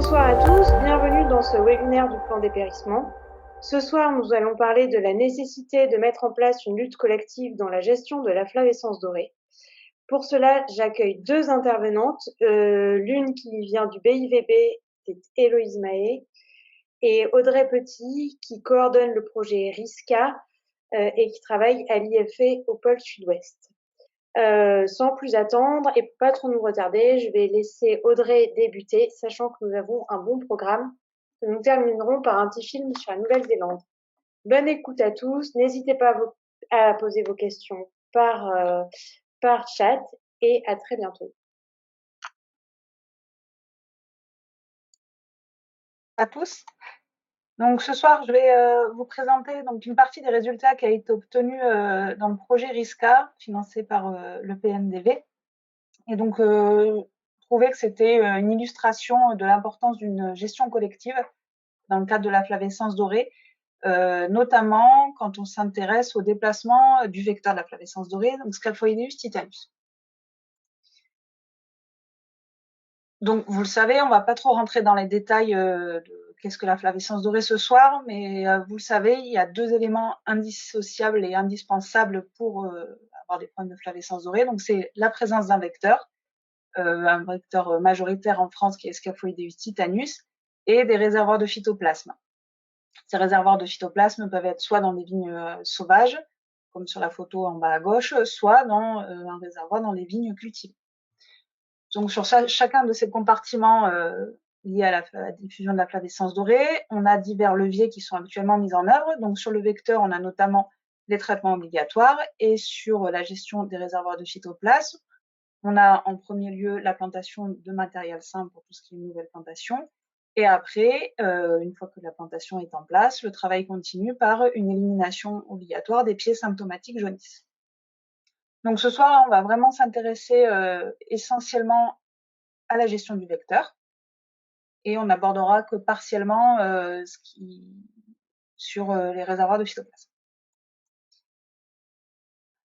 Bonsoir à tous, bienvenue dans ce webinaire du plan dépérissement. Ce soir, nous allons parler de la nécessité de mettre en place une lutte collective dans la gestion de la flavescence dorée. Pour cela, j'accueille deux intervenantes, l'une qui vient du BIVB, c'est Héloïse Mahé, et Audrey Petit, qui coordonne le projet RISCA et qui travaille à l'IFE au pôle sud-ouest. Sans plus attendre et pour pas trop nous retarder, je vais laisser Audrey débuter, sachant que nous avons un bon programme que nous terminerons par un petit film sur la Nouvelle-Zélande. Bonne écoute à tous, n'hésitez pas à poser vos questions par chat et à très bientôt. À tous. Donc ce soir, je vais vous présenter donc une partie des résultats qui a été obtenue dans le projet RISCA, financé par le PNDV. Et donc, trouver que c'était une illustration de l'importance d'une gestion collective dans le cadre de la flavescence dorée, notamment quand on s'intéresse au déplacement du vecteur de la flavescence dorée, donc Scaphoideus titanus. Donc, vous le savez, on va pas trop rentrer dans les détails de qu'est-ce que la flavescence dorée ce soir, mais vous le savez, il y a deux éléments indissociables et indispensables pour avoir des problèmes de flavescence dorée. Donc, c'est la présence d'un vecteur, un vecteur majoritaire en France qui est Scaphoideus titanus, et des réservoirs de phytoplasme. Ces réservoirs de phytoplasme peuvent être soit dans des vignes sauvages, comme sur la photo en bas à gauche, soit dans un réservoir dans les vignes cultivées. Donc sur chacun de ces compartiments liés à la diffusion de la flavescence dorée, on a divers leviers qui sont actuellement mis en œuvre. Donc sur le vecteur, on a notamment les traitements obligatoires, et sur la gestion des réservoirs de phytoplasme, on a en premier lieu la plantation de matériel sain pour tout ce qui est nouvelle plantation. Et après, une fois que la plantation est en place, le travail continue par une élimination obligatoire des pieds symptomatiques jaunissent. Donc ce soir, on va vraiment s'intéresser essentiellement à la gestion du vecteur, et on n'abordera que partiellement sur les réservoirs de phytoplasme.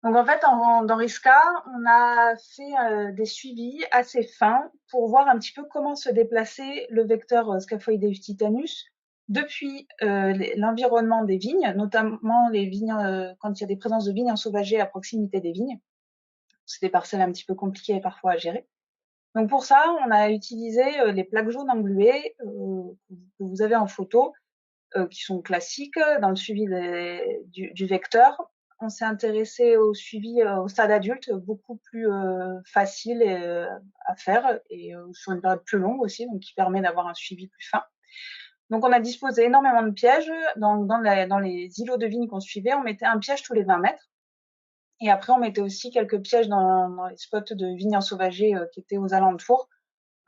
Donc en fait, dans RISCA, on a fait des suivis assez fins pour voir un petit peu comment se déplaçait le vecteur Scaphoideus titanus depuis l'environnement des vignes, notamment les vignes quand il y a des présences de vignes ensauvagées à proximité des vignes. C'est des parcelles un petit peu compliquées parfois à gérer. Donc pour ça, on a utilisé les plaques jaunes engluées que vous avez en photo, qui sont classiques dans le suivi du vecteur. On s'est intéressé au suivi au stade adulte, beaucoup plus facile à faire, et sur une période plus longue aussi, donc qui permet d'avoir un suivi plus fin. Donc on a disposé énormément de pièges. Dans les îlots de vignes qu'on suivait, on mettait un piège tous les 20 mètres. Et après, on mettait aussi quelques pièges dans les spots de vignes ensauvagées qui étaient aux alentours,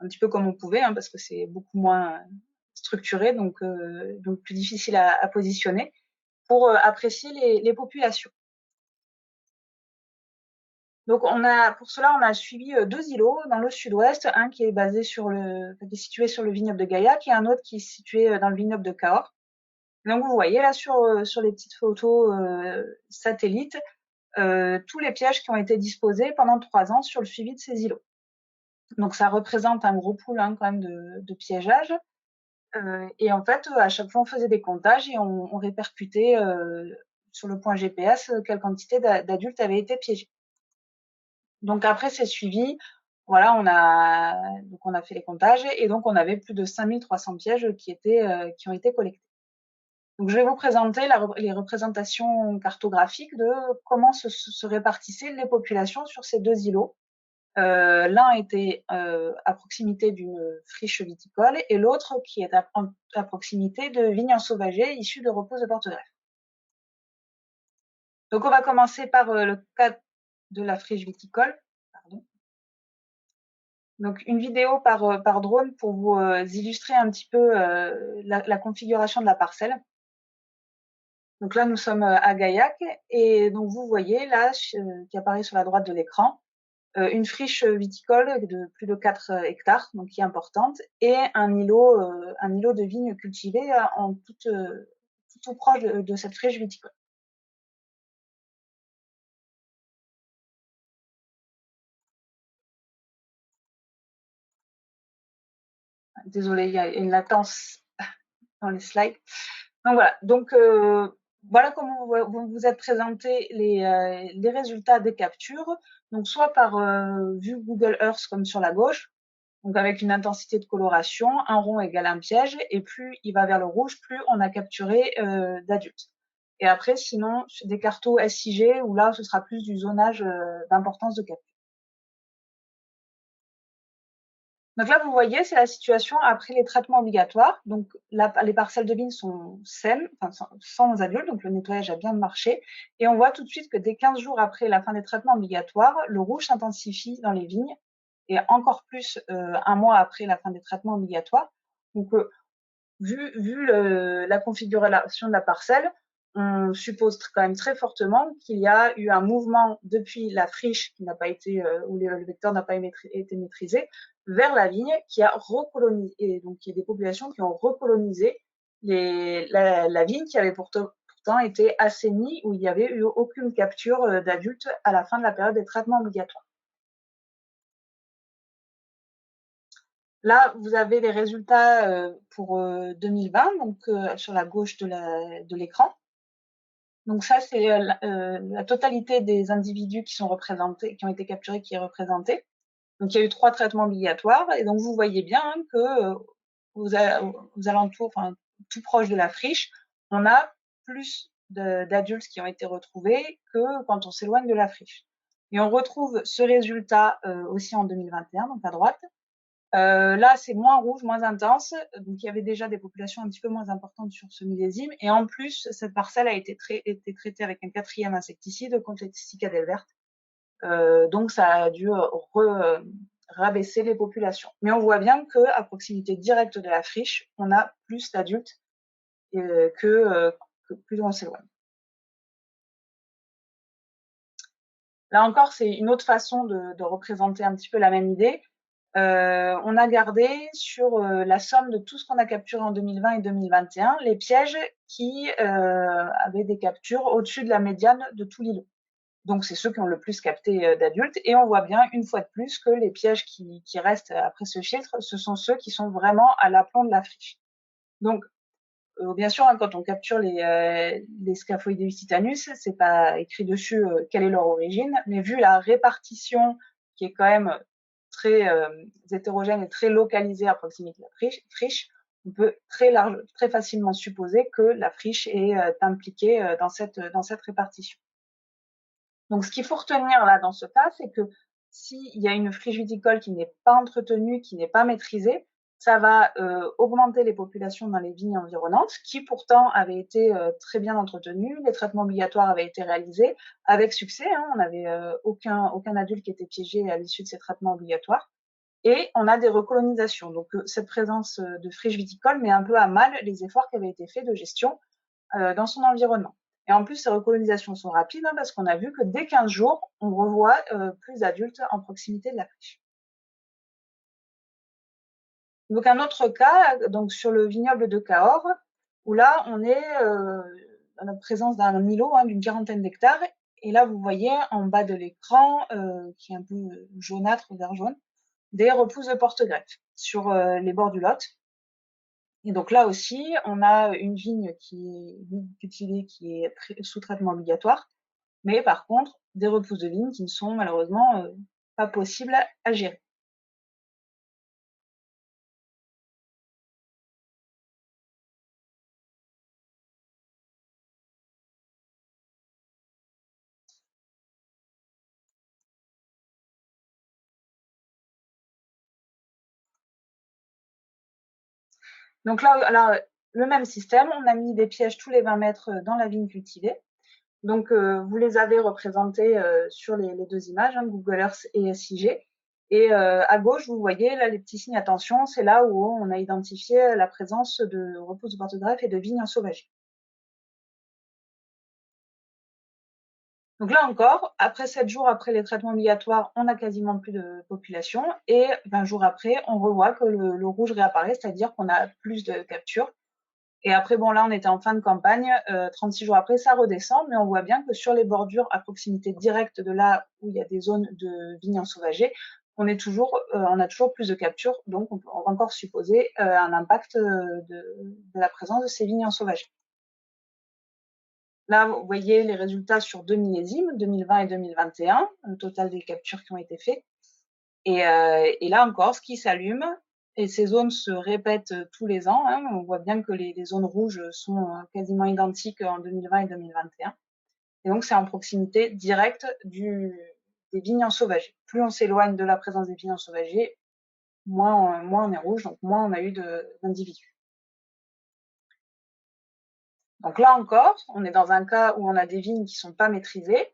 un petit peu comme on pouvait, hein, parce que c'est beaucoup moins structuré, donc plus difficile à positionner, pour apprécier les populations. Donc pour cela, on a suivi deux îlots dans le sud-ouest, un qui est situé sur le vignoble de Gaillac, et un autre qui est situé dans le vignoble de Cahors. Donc vous voyez là sur les petites photos satellites, tous les pièges qui ont été disposés pendant 3 ans sur le suivi de ces îlots. Donc ça représente un gros pool quand même de piégeage. Et en fait, à chaque fois, on faisait des comptages et on répercutait sur le point GPS quelle quantité d'adultes avaient été piégés. Donc après ces suivis, voilà, on a fait les comptages, et donc on avait plus de 5300 pièges qui ont été collectés. Donc je vais vous présenter les représentations cartographiques de comment se répartissaient les populations sur ces deux îlots. L'un était à proximité d'une friche viticole, et l'autre qui est à proximité de vignes ensauvagées issues de repose de Porte-Greffe. Donc on va commencer par le cas de la friche viticole. Pardon. Donc une vidéo par drone pour vous illustrer un petit peu la configuration de la parcelle. Donc là, nous sommes à Gaillac, et donc vous voyez là, qui apparaît sur la droite de l'écran, une friche viticole de plus de 4 hectares, donc qui est importante, et un îlot de vignes cultivées tout proche de cette friche viticole. désolée, il y a une latence dans les slides. Donc voilà, voilà comment vous êtes présenté les résultats des captures. Donc soit par vue Google Earth comme sur la gauche, donc avec une intensité de coloration, un rond égale un piège, et plus il va vers le rouge, plus on a capturé d'adultes. Et après, sinon, des cartos SIG, où là, ce sera plus du zonage d'importance de capture. Donc là, vous voyez, c'est la situation après les traitements obligatoires. Donc les parcelles de vignes sont saines, enfin, sans adultes, donc le nettoyage a bien marché. Et on voit tout de suite que dès 15 jours après la fin des traitements obligatoires, le rouge s'intensifie dans les vignes, et encore plus un mois après la fin des traitements obligatoires. Donc vu la configuration de la parcelle, on suppose quand même très fortement qu'il y a eu un mouvement depuis la friche qui n'a pas été, où le vecteur n'a pas été maîtrisé, vers la vigne qui a recolonisé, et donc il y a des populations qui ont recolonisé la vigne qui avait pourtant été assainie, où il n'y avait eu aucune capture d'adultes à la fin de la période des traitements obligatoires. Là, vous avez les résultats pour 2020, donc sur la gauche de l'écran. Donc ça, c'est la totalité des individus qui sont représentés, qui ont été capturés, qui est représentée. Donc il y a eu 3 traitements obligatoires, et donc vous voyez bien que aux alentours, enfin tout proche de la friche, on a plus d'adultes qui ont été retrouvés que quand on s'éloigne de la friche. Et on retrouve ce résultat aussi en 2021, donc à droite. Là, c'est moins rouge, moins intense, donc il y avait déjà des populations un petit peu moins importantes sur ce millésime, et en plus, cette parcelle a été traitée avec un 4e insecticide contre les cicadelles vertes, donc ça a dû rabaisser les populations. Mais on voit bien qu'à proximité directe de la friche, on a plus d'adultes que plus on s'éloigne. Là encore, c'est une autre façon de représenter un petit peu la même idée. On a gardé sur la somme de tout ce qu'on a capturé en 2020 et 2021, les pièges qui avaient des captures au-dessus de la médiane de tout l'îlot. Donc c'est ceux qui ont le plus capté d'adultes, et on voit bien une fois de plus que les pièges qui restent après ce filtre, ce sont ceux qui sont vraiment à l'aplomb de la friche. Donc bien sûr, quand on capture les Scaphoideus titanus, c'est pas écrit dessus quelle est leur origine, mais vu la répartition qui est quand même très hétérogène et très localisée à proximité de la friche, on peut très facilement supposer que la friche est impliquée dans cette répartition. Donc, ce qu'il faut retenir là dans ce cas, c'est que s'il y a une friche viticole qui n'est pas entretenue, qui n'est pas maîtrisée, ça va augmenter les populations dans les vignes environnantes, qui pourtant avaient été très bien entretenues. Les traitements obligatoires avaient été réalisés avec succès. On n'avait aucun adulte qui était piégé à l'issue de ces traitements obligatoires. Et on a des recolonisations. Donc, cette présence de friche viticole met un peu à mal les efforts qui avaient été faits de gestion dans son environnement. Et en plus, ces recolonisations sont rapides parce qu'on a vu que dès 15 jours, on revoit plus d'adultes en proximité de la friche. Donc un autre cas, donc sur le vignoble de Cahors, où là, on est dans la présence d'un îlot d'une 40aine d'hectares. Et là, vous voyez en bas de l'écran, qui est un peu jaunâtre, vert jaune, des repousses de porte-greffe sur les bords du Lot. Et donc là aussi, on a une vigne qui est cultivée, qui est sous traitement obligatoire, mais par contre, des repousses de vigne qui ne sont malheureusement pas possibles à gérer. Donc là, le même système, on a mis des pièges tous les 20 mètres dans la vigne cultivée. Donc, vous les avez représentés sur les 2 images, Google Earth et SIG. Et à gauche, vous voyez là les petits signes attention, c'est là où on a identifié la présence de repousses de porte-greffe et de vignes ensauvagées. Donc là encore, après 7 jours après les traitements obligatoires, on n'a quasiment plus de population, et 20 jours après, on revoit que le rouge réapparaît, c'est-à-dire qu'on a plus de captures. Et après, bon, là, on était en fin de campagne, 36 jours après, ça redescend, mais on voit bien que sur les bordures, à proximité directe de là où il y a des zones de vignes ensauvagées, on a toujours plus de captures, donc on peut encore supposer un impact de la présence de ces vignes ensauvagées. Là, vous voyez les résultats sur 2 millésimes, 2020 et 2021, le total des captures qui ont été faites. Et là encore, ce qui s'allume, et ces zones se répètent tous les ans. Hein, on voit bien que les zones rouges sont quasiment identiques en 2020 et 2021. Et donc, c'est en proximité directe des vignes ensauvagées. Plus on s'éloigne de la présence des vignes ensauvagées, moins on est rouge, donc moins on a eu d'individus. Donc là encore, on est dans un cas où on a des vignes qui sont pas maîtrisées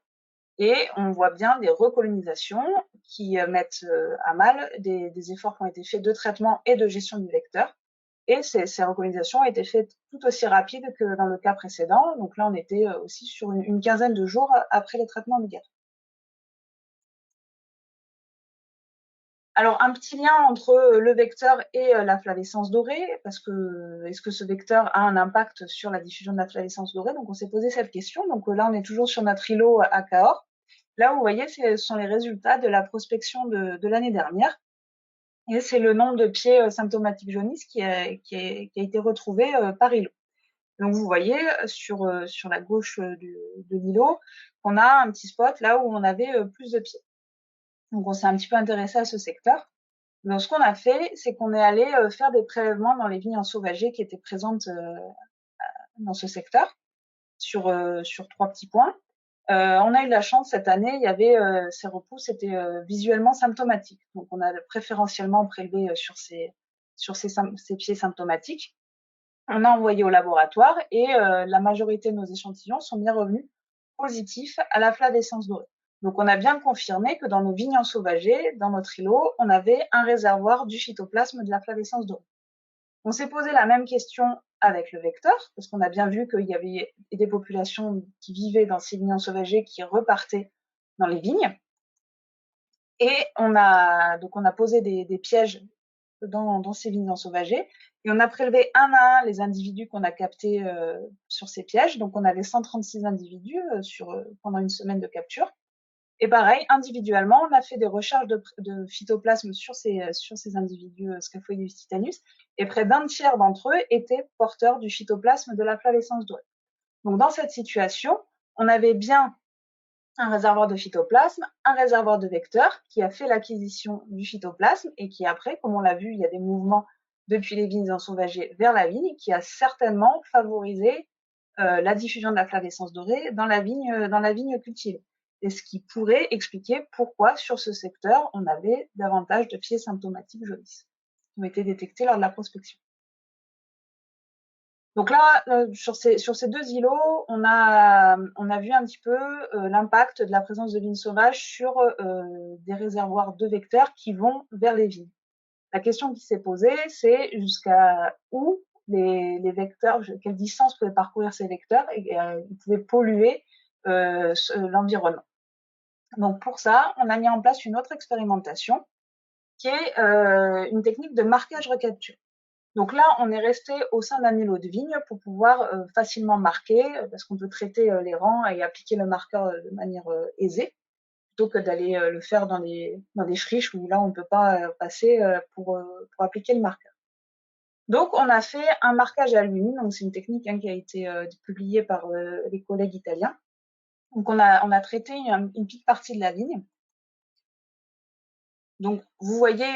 et on voit bien des recolonisations qui mettent à mal des efforts qui ont été faits de traitement et de gestion du vecteur. Et ces recolonisations ont été faites tout aussi rapides que dans le cas précédent. Donc là, on était aussi sur une quinzaine de jours après les traitements obligatoires. Alors, un petit lien entre le vecteur et la flavescence dorée, parce que est-ce que ce vecteur a un impact sur la diffusion de la flavescence dorée? Donc, on s'est posé cette question. Donc là, on est toujours sur notre îlot à Cahors. Là, vous voyez, ce sont les résultats de la prospection de l'année dernière. Et c'est le nombre de pieds symptomatiques jaunisses qui a été retrouvé par îlot. Donc, vous voyez sur la gauche de l'îlot qu'on a un petit spot là où on avait plus de pieds. Donc, on s'est un petit peu intéressé à ce secteur. Donc, ce qu'on a fait, c'est qu'on est allé faire des prélèvements dans les vignes ensauvagées qui étaient présentes dans ce secteur sur 3 petits points. On a eu de la chance cette année, il y avait ces repousses étaient visuellement symptomatiques. Donc, on a préférentiellement prélevé sur ces pieds symptomatiques. On a envoyé au laboratoire et la majorité de nos échantillons sont bien revenus positifs à la flavescence dorée. Donc, on a bien confirmé que dans nos vignes ensauvagées, dans notre îlot, on avait un réservoir du phytoplasme de la flavescence dorée. On s'est posé la même question avec le vecteur, parce qu'on a bien vu qu'il y avait des populations qui vivaient dans ces vignes ensauvagées qui repartaient dans les vignes. Et on a posé des pièges dans ces vignes ensauvagées et on a prélevé un à un les individus qu'on a captés sur ces pièges. Donc, on avait 136 individus pendant une semaine de capture. Et pareil, individuellement, on a fait des recherches de phytoplasme sur ces individus Scaphoidus titanus, et près d'un tiers d'entre eux étaient porteurs du phytoplasme de la flavescence dorée. Donc, dans cette situation, on avait bien un réservoir de phytoplasme, un réservoir de vecteurs qui a fait l'acquisition du phytoplasme et qui après, comme on l'a vu, il y a des mouvements depuis les vignes ensauvagées vers la vigne, qui a certainement favorisé la diffusion de la flavescence dorée dans la vigne cultivée. Et ce qui pourrait expliquer pourquoi sur ce secteur on avait davantage de pieds symptomatiques jaunisses qui ont été détectés lors de la prospection. Donc là, sur ces 2 îlots, on a vu un petit peu l'impact de la présence de vignes sauvages sur des réservoirs de vecteurs qui vont vers les vignes. La question qui s'est posée, c'est jusqu'à où les vecteurs, quelle distance pouvaient parcourir ces vecteurs et ils pouvaient polluer l'environnement. Donc pour ça, on a mis en place une autre expérimentation qui est une technique de marquage recapture. Donc là, on est resté au sein d'un îlot de vigne pour pouvoir facilement marquer, parce qu'on peut traiter les rangs et appliquer le marqueur de manière aisée, plutôt que d'aller le faire dans des friches où là, on ne peut pas passer pour appliquer le marqueur. Donc, on a fait un marquage à l'huile. Donc, c'est une technique qui a été publiée par les collègues italiens. Donc, on a traité une petite partie de la vigne. Donc, vous voyez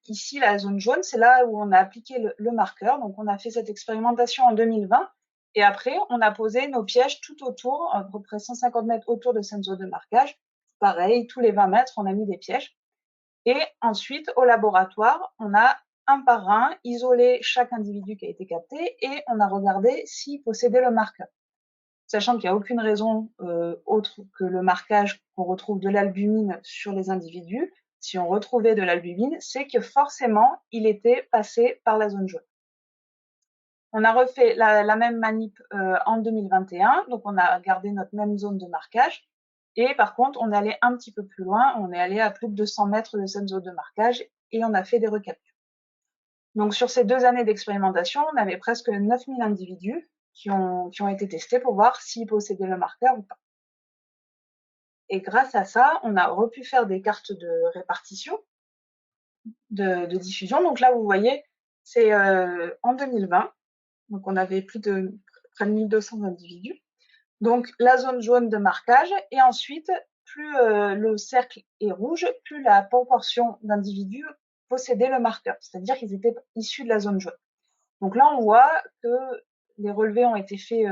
ici la zone jaune, c'est là où on a appliqué le marqueur. Donc, on a fait cette expérimentation en 2020. Et après, on a posé nos pièges tout autour, à peu près 150 mètres autour de cette zone de marquage. Pareil, tous les 20 mètres, on a mis des pièges. Et ensuite, au laboratoire, on a un par un isolé chaque individu qui a été capté et on a regardé s'il possédait le marqueur. Sachant qu'il n'y a aucune raison autre que le marquage qu'on retrouve de l'albumine sur les individus. Si on retrouvait de l'albumine, c'est que forcément, il était passé par la zone jaune. On a refait la même manip en 2021, donc on a gardé notre même zone de marquage. Et par contre, on est allé un petit peu plus loin, on est allé à plus de 200 mètres de cette zone de marquage et on a fait des recaptures. Donc sur ces 2 années d'expérimentation, on avait presque 9000 individus qui ont été testés pour voir s'ils possédaient le marqueur ou pas. Et grâce à ça, on a pu faire des cartes de répartition, de diffusion. Donc là, vous voyez, c'est en 2020. Donc on avait près de 1200 individus. Donc la zone jaune de marquage, et ensuite, plus le cercle est rouge, plus la proportion d'individus possédait le marqueur, c'est-à-dire qu'ils étaient issus de la zone jaune. Donc là, on voit que les relevés ont été faits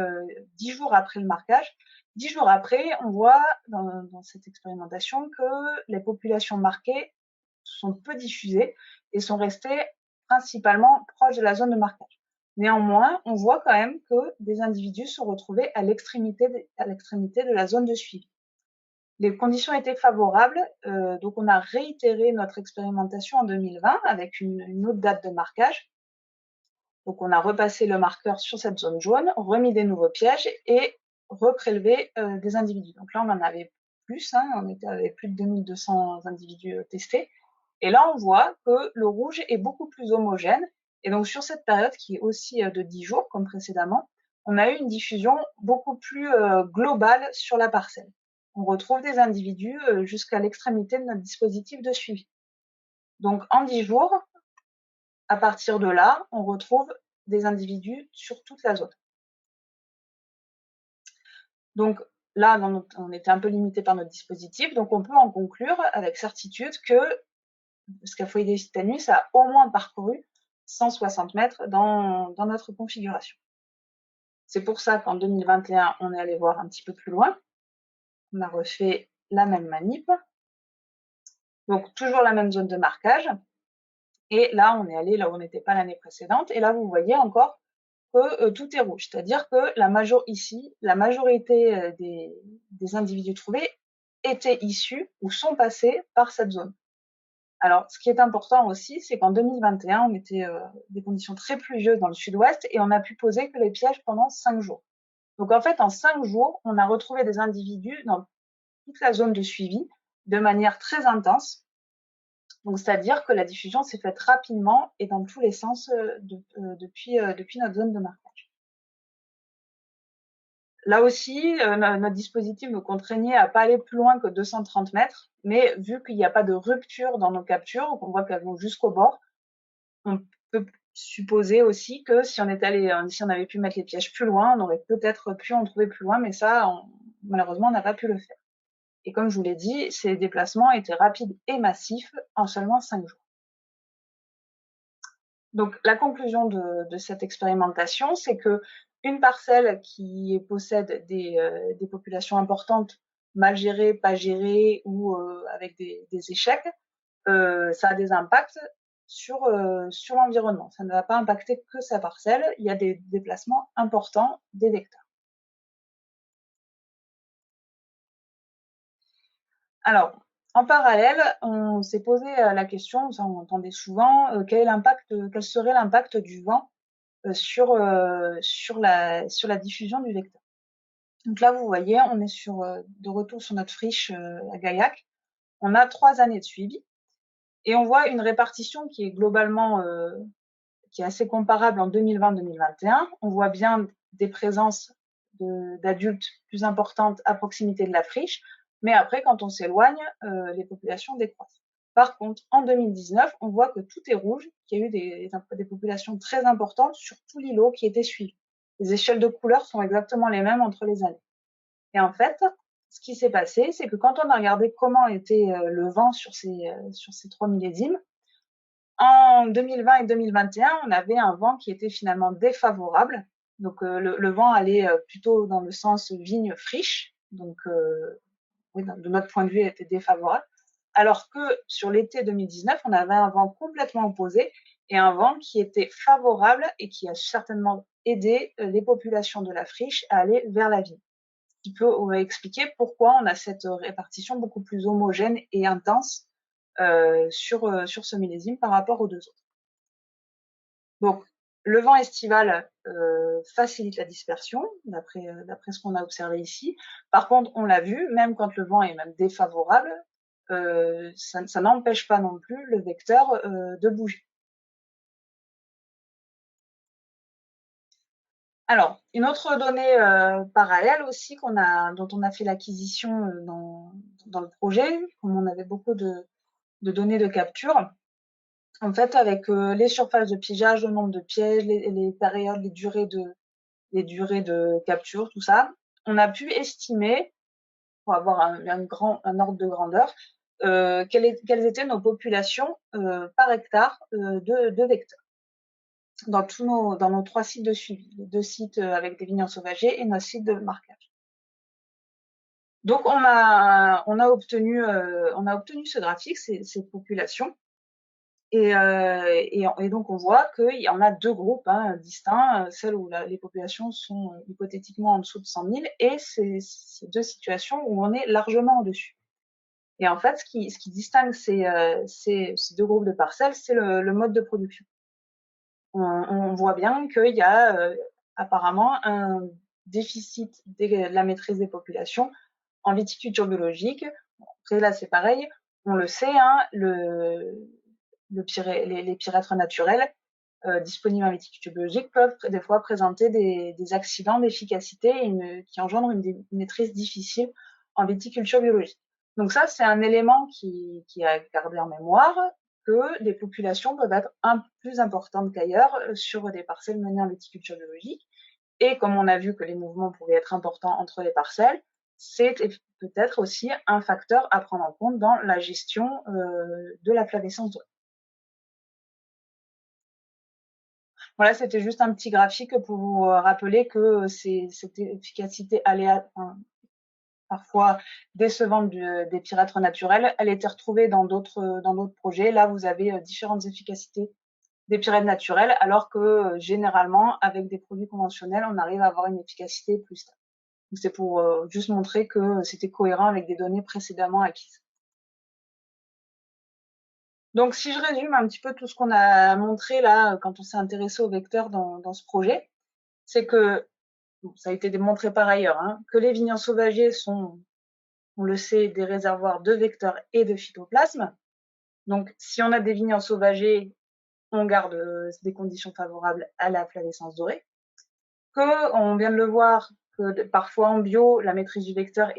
10 jours après le marquage. 10 jours après, on voit dans cette expérimentation que les populations marquées sont peu diffusées et sont restées principalement proches de la zone de marquage. Néanmoins, on voit quand même que des individus sont retrouvés à l'extrémité de la zone de suivi. Les conditions étaient favorables, donc on a réitéré notre expérimentation en 2020 avec une autre date de marquage. Donc on a repassé le marqueur sur cette zone jaune, remis des nouveaux pièges et reprélevé des individus. Donc là, on en avait plus, on était avec plus de 2200 individus testés. Et là, on voit que le rouge est beaucoup plus homogène. Et donc sur cette période, qui est aussi de 10 jours, comme précédemment, on a eu une diffusion beaucoup plus globale sur la parcelle. On retrouve des individus jusqu'à l'extrémité de notre dispositif de suivi. Donc en 10 jours, à partir de là, on retrouve des individus sur toute la zone. Donc là, on était un peu limité par notre dispositif, donc on peut en conclure avec certitude que Scaphoideus titanus a au moins parcouru 160 mètres dans notre configuration. C'est pour ça qu'en 2021, on est allé voir un petit peu plus loin. On a refait la même manip. Donc toujours la même zone de marquage. Et là, on est allé là où on n'était pas l'année précédente. Et là, vous voyez encore que tout est rouge. C'est-à-dire que la majorité des individus trouvés étaient issus ou sont passés par cette zone. Alors, ce qui est important aussi, c'est qu'en 2021, on était des conditions très pluvieuses dans le sud-ouest et on a pu poser que les pièges pendant 5 jours. Donc en fait, en 5 jours, on a retrouvé des individus dans toute la zone de suivi de manière très intense. Donc, c'est-à-dire que la diffusion s'est faite rapidement et dans tous les sens depuis notre zone de marquage. Là aussi, notre dispositif nous contraignait à pas aller plus loin que 230 mètres, mais vu qu'il n'y a pas de rupture dans nos captures, qu'on voit qu'elles vont jusqu'au bord, on peut supposer aussi que si on avait pu mettre les pièges plus loin, on aurait peut-être pu en trouver plus loin, mais ça, malheureusement, on n'a pas pu le faire. Et comme je vous l'ai dit, ces déplacements étaient rapides et massifs en seulement 5 jours. Donc, la conclusion de cette expérimentation, c'est que une parcelle qui possède des populations importantes, mal gérées, pas gérées ou avec des échecs, ça a des impacts sur l'environnement. Ça ne va pas impacter que sa parcelle. Il y a des déplacements importants des vecteurs. Alors, en parallèle, on s'est posé la question, ça on entendait souvent, quel serait l'impact du vent sur la diffusion du vecteur. Donc là, vous voyez, on est de retour sur notre friche à Gaillac. On a 3 années de suivi et on voit une répartition qui est globalement qui est assez comparable en 2020-2021. On voit bien des présences d'adultes plus importantes à proximité de la friche, mais après, quand on s'éloigne, les populations décroissent. Par contre, en 2019, on voit que tout est rouge, qu'il y a eu des populations très importantes sur tout l'îlot qui étaient suivies. Les échelles de couleurs sont exactement les mêmes entre les années. Et en fait, ce qui s'est passé, c'est que quand on a regardé comment était le vent sur ces 3 millésimes, en 2020 et 2021, on avait un vent qui était finalement défavorable. Donc le vent allait plutôt dans le sens vigne-friche. Donc oui, de notre point de vue, il était défavorable. Alors que sur l'été 2019, on avait un vent complètement opposé et un vent qui était favorable et qui a certainement aidé les populations de la friche à aller vers la vigne. Ce qui peut expliquer pourquoi on a cette répartition beaucoup plus homogène et intense sur ce millésime par rapport aux 2 autres. Donc, le vent estival facilite la dispersion, d'après ce qu'on a observé ici. Par contre, on l'a vu, même quand le vent est même défavorable, ça n'empêche pas non plus le vecteur de bouger. Alors, une autre donnée parallèle aussi dont on a fait l'acquisition dans le projet, comme on avait beaucoup de données de capture. En fait, avec les surfaces de piégeage, le nombre de pièges, les périodes, les durées de capture, tout ça, on a pu estimer, pour avoir un ordre de grandeur, quelles étaient nos populations par hectare de vecteurs dans nos 3 sites de suivi, les 2 sites avec des vignes ensauvagées et notre site de marquage. Donc on a obtenu ce graphique, ces populations, et donc on voit qu'il y en a 2 groupes distincts, celles où les populations sont hypothétiquement en dessous de 100 000 et ces 2 situations où on est largement en dessus. Et en fait, ce qui distingue ces 2 groupes de parcelles, c'est le mode de production. On voit bien qu'il y a apparemment un déficit de la maîtrise des populations en viticulture biologique. Après là, c'est pareil, on le sait, les pyrètres naturels disponibles en viticulture biologique peuvent des fois présenter des accidents d'efficacité qui engendrent une maîtrise difficile en viticulture biologique. Donc ça, c'est un élément qui est à garder en mémoire, que des populations peuvent être plus importantes qu'ailleurs sur des parcelles menées en viticulture biologique. Et comme on a vu que les mouvements pouvaient être importants entre les parcelles, c'est peut-être aussi un facteur à prendre en compte dans la gestion de la flavescence dorée. Voilà, c'était juste un petit graphique pour vous rappeler que cette efficacité parfois décevante des pyrètres naturels, elle était retrouvée dans d'autres projets. Là, vous avez différentes efficacités des pyrètres naturels, alors que généralement, avec des produits conventionnels, on arrive à avoir une efficacité plus stable. C'est pour juste montrer que c'était cohérent avec des données précédemment acquises. Donc, si je résume un petit peu tout ce qu'on a montré là, quand on s'est intéressé aux vecteurs dans ce projet, c'est que, ça a été démontré par ailleurs, que les vignes ensauvagées sont, on le sait, des réservoirs de vecteurs et de phytoplasme. Donc, si on a des vignes ensauvagées, on garde des conditions favorables à la flavescence dorée. On vient de le voir, que parfois en bio, la maîtrise du vecteur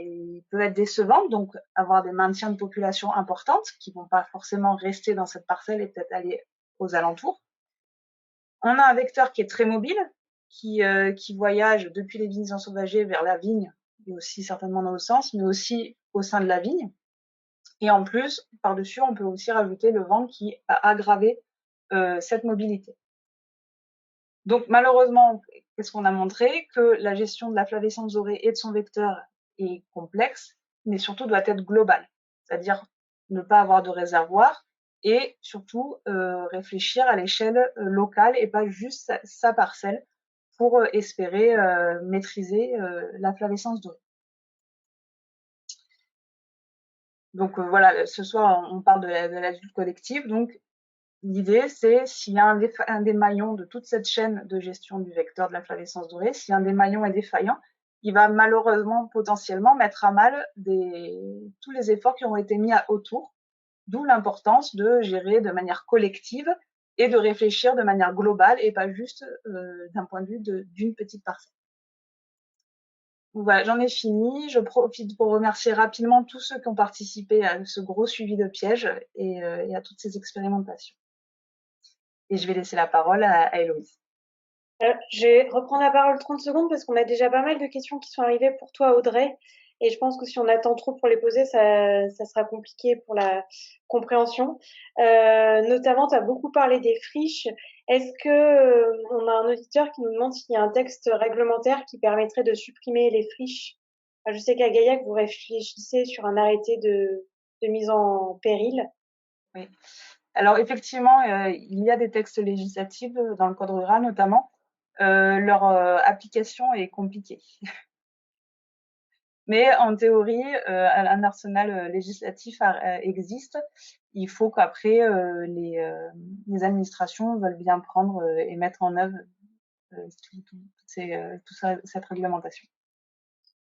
peut être décevante, donc avoir des maintiens de population importantes qui vont pas forcément rester dans cette parcelle et peut-être aller aux alentours. On a un vecteur qui est très mobile, qui voyage depuis les vignes ensauvagées vers la vigne, et aussi certainement dans le sens, mais aussi au sein de la vigne. Et en plus, par-dessus, on peut aussi rajouter le vent qui a aggravé cette mobilité. Donc malheureusement, qu'est-ce qu'on a montré? Que la gestion de la flavescence dorée et de son vecteur est complexe, mais surtout doit être globale. C'est-à-dire ne pas avoir de réservoir et surtout réfléchir à l'échelle locale et pas juste sa parcelle pour espérer maîtriser la flavescence dorée. Donc voilà, ce soir on parle de l'adulte collective, donc l'idée, c'est s'il y a un des maillons de toute cette chaîne de gestion du vecteur de la flavescence dorée, si un des maillons est défaillant, il va malheureusement potentiellement mettre à mal tous les efforts qui ont été mis autour, d'où l'importance de gérer de manière collective et de réfléchir de manière globale et pas juste d'un point de vue d'une petite parcelle. Voilà, j'en ai fini. Je profite pour remercier rapidement tous ceux qui ont participé à ce gros suivi de pièges et à toutes ces expérimentations. Et je vais laisser la parole à Héloïse. Je vais reprendre la parole 30 secondes parce qu'on a déjà pas mal de questions qui sont arrivées pour toi, Audrey. Et je pense que si on attend trop pour les poser, ça sera compliqué pour la compréhension. Notamment, tu as beaucoup parlé des friches. Est-ce que on a un auditeur qui nous demande s'il y a un texte réglementaire qui permettrait de supprimer les friches? Je sais qu'à Gaillac, vous réfléchissez sur un arrêté de mise en péril. Oui. Alors effectivement, il y a des textes législatifs dans le code rural notamment. Leur application est compliquée. Mais en théorie, un arsenal législatif existe. Il faut qu'après les administrations veulent bien prendre et mettre en œuvre cette réglementation.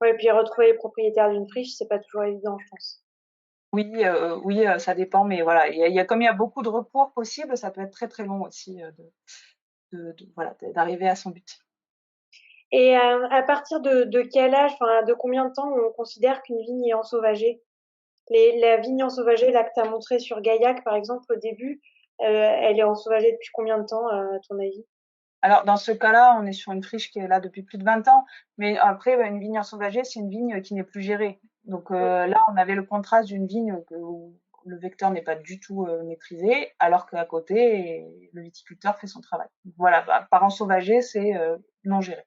Ouais, et puis retrouver les propriétaires d'une friche, c'est pas toujours évident, je pense. Oui, ça dépend, mais voilà, comme il y a beaucoup de recours possibles, ça peut être très très long aussi voilà, d'arriver à son but. Et à partir de quel âge, enfin, de combien de temps on considère qu'une vigne est ensauvagée? La vigne ensauvagée, là, que tu as montré sur Gaillac, par exemple, au début, elle est ensauvagée depuis combien de temps, à ton avis? Alors, dans ce cas-là, on est sur une friche qui est là depuis plus de 20 ans. Mais après, une vigne ensauvagée, c'est une vigne qui n'est plus gérée. Donc là, on avait le contraste d'une vigne où le vecteur n'est pas du tout maîtrisé, alors qu'à côté, le viticulteur fait son travail. Donc, voilà, par ensauvagé, c'est non géré.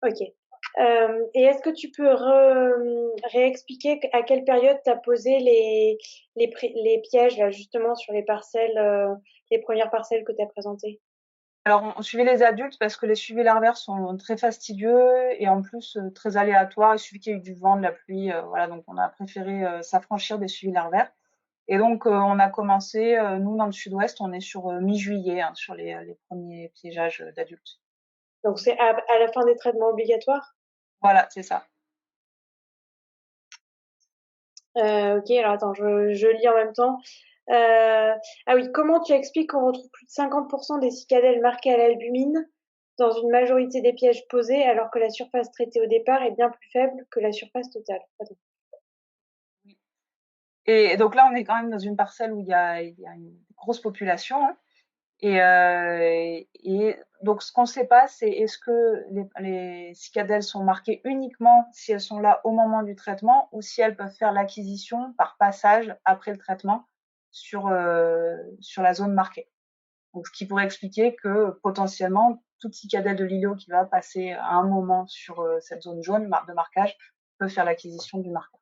Ok. Et est-ce que tu peux réexpliquer à quelle période tu as posé les pièges, là, justement, sur les parcelles, les premières parcelles que tu as présentées? Alors, on suivait les adultes parce que les suivis larvaires sont très fastidieux et en plus très aléatoires. Il suffit qu'il y ait eu du vent, de la pluie, voilà. Donc, on a préféré s'affranchir des suivis larvaires. Et donc, on a commencé, nous, dans le sud-ouest, on est sur mi-juillet, hein, sur les premiers piégeages d'adultes. Donc, c'est à la fin des traitements obligatoires? Voilà, c'est ça. Ok, alors attends, je lis en même temps. Ah oui, comment tu expliques qu'on retrouve plus de 50% des cicadelles marquées à l'albumine dans une majorité des pièges posés alors que la surface traitée au départ est bien plus faible que la surface totale? Attends. Et donc là, on est quand même dans une parcelle où il y a une grosse population, hein. Et donc, ce qu'on ne sait pas, c'est est-ce que les cicadelles sont marquées uniquement si elles sont là au moment du traitement ou si elles peuvent faire l'acquisition par passage après le traitement sur la zone marquée. Donc, ce qui pourrait expliquer que potentiellement, toute cicadelle de l'îlot qui va passer à un moment sur cette zone jaune de marquage peut faire l'acquisition du marqueur.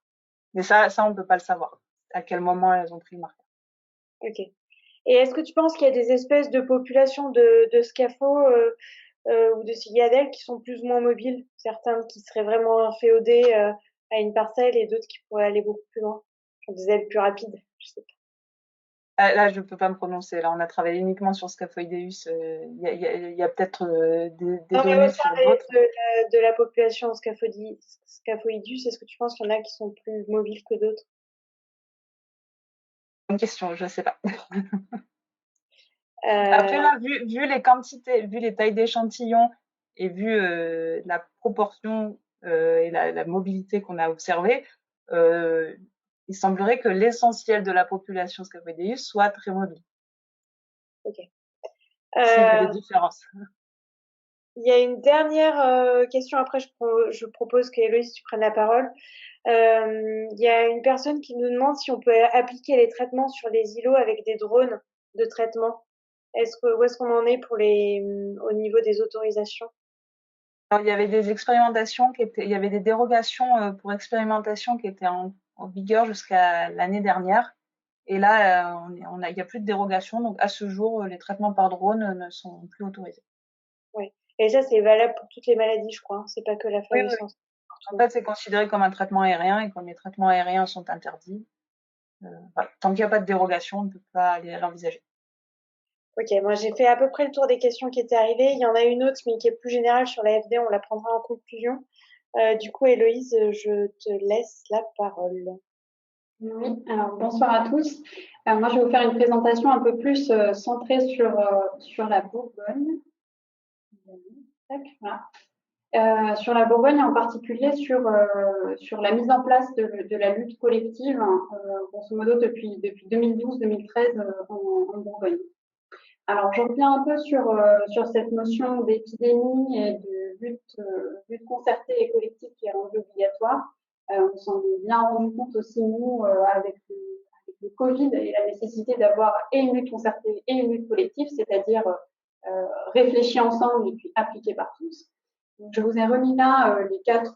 Mais ça, on ne peut pas le savoir. À quel moment elles ont pris le marqueur. Ok. Et est-ce que tu penses qu'il y a des espèces de populations de scapho ou de cigadelles qui sont plus ou moins mobiles? Certaines qui seraient vraiment inféodées à une parcelle et d'autres qui pourraient aller beaucoup plus loin, qui ont des ailes plus rapides, je sais pas. Là, je ne peux pas me prononcer. Là, on a travaillé uniquement sur Scaphoideus. Il y a peut-être des Non, mais au données sur sein d'autres. de la population scaphoïdus, est-ce que tu penses qu'il y en a qui sont plus mobiles que d'autres? Une question, je ne sais pas. Après, Euh, là, vu les quantités, vu les tailles d'échantillons et vu la proportion et la mobilité qu'on a observée, euh, il semblerait que l'essentiel de la population Scaphoideus soit très mobile. ok. S'il y a des Euh, différences. il y a une dernière question, après je propose qu'Héloïse, tu prennes la parole. Il y a une personne qui nous demande si on peut appliquer les traitements sur les îlots avec des drones de traitement. Où est-ce qu'on en est pour au niveau des autorisations? Alors, il y avait des expérimentations il y avait des dérogations pour expérimentation qui étaient en vigueur jusqu'à l'année dernière. Et là, il n'y a plus de dérogation. Donc, à ce jour, les traitements par drone ne sont plus autorisés. Ouais. Et ça, c'est valable pour toutes les maladies, je crois, hein. C'est pas que la Oui, oui, oui. flavescence. En fait, c'est considéré comme un traitement aérien et comme les traitements aériens sont interdits, voilà. Tant qu'il n'y a pas de dérogation, on ne peut pas aller l'envisager. Ok, moi j'ai fait à peu près le tour des questions qui étaient arrivées. Il y en a une autre, mais qui est plus générale sur la FD, on la prendra en conclusion. Du coup, Héloïse, je te laisse la parole. Oui, alors bonsoir à tous. Moi, je vais vous faire une présentation un peu plus centrée sur la Bourgogne. Tac, voilà. Sur la Bourgogne, en particulier sur la mise en place de la lutte collective, hein, grosso modo depuis 2012-2013 en Bourgogne. Alors, je reviens un peu sur cette notion d'épidémie et de lutte concertée et collective qui est rendue obligatoire. On s'en est bien rendu compte aussi, nous, avec le Covid et la nécessité d'avoir et une lutte concertée et une lutte collective, c'est-à-dire réfléchie ensemble et puis appliquée par tous. Donc, je vous ai remis là les quatre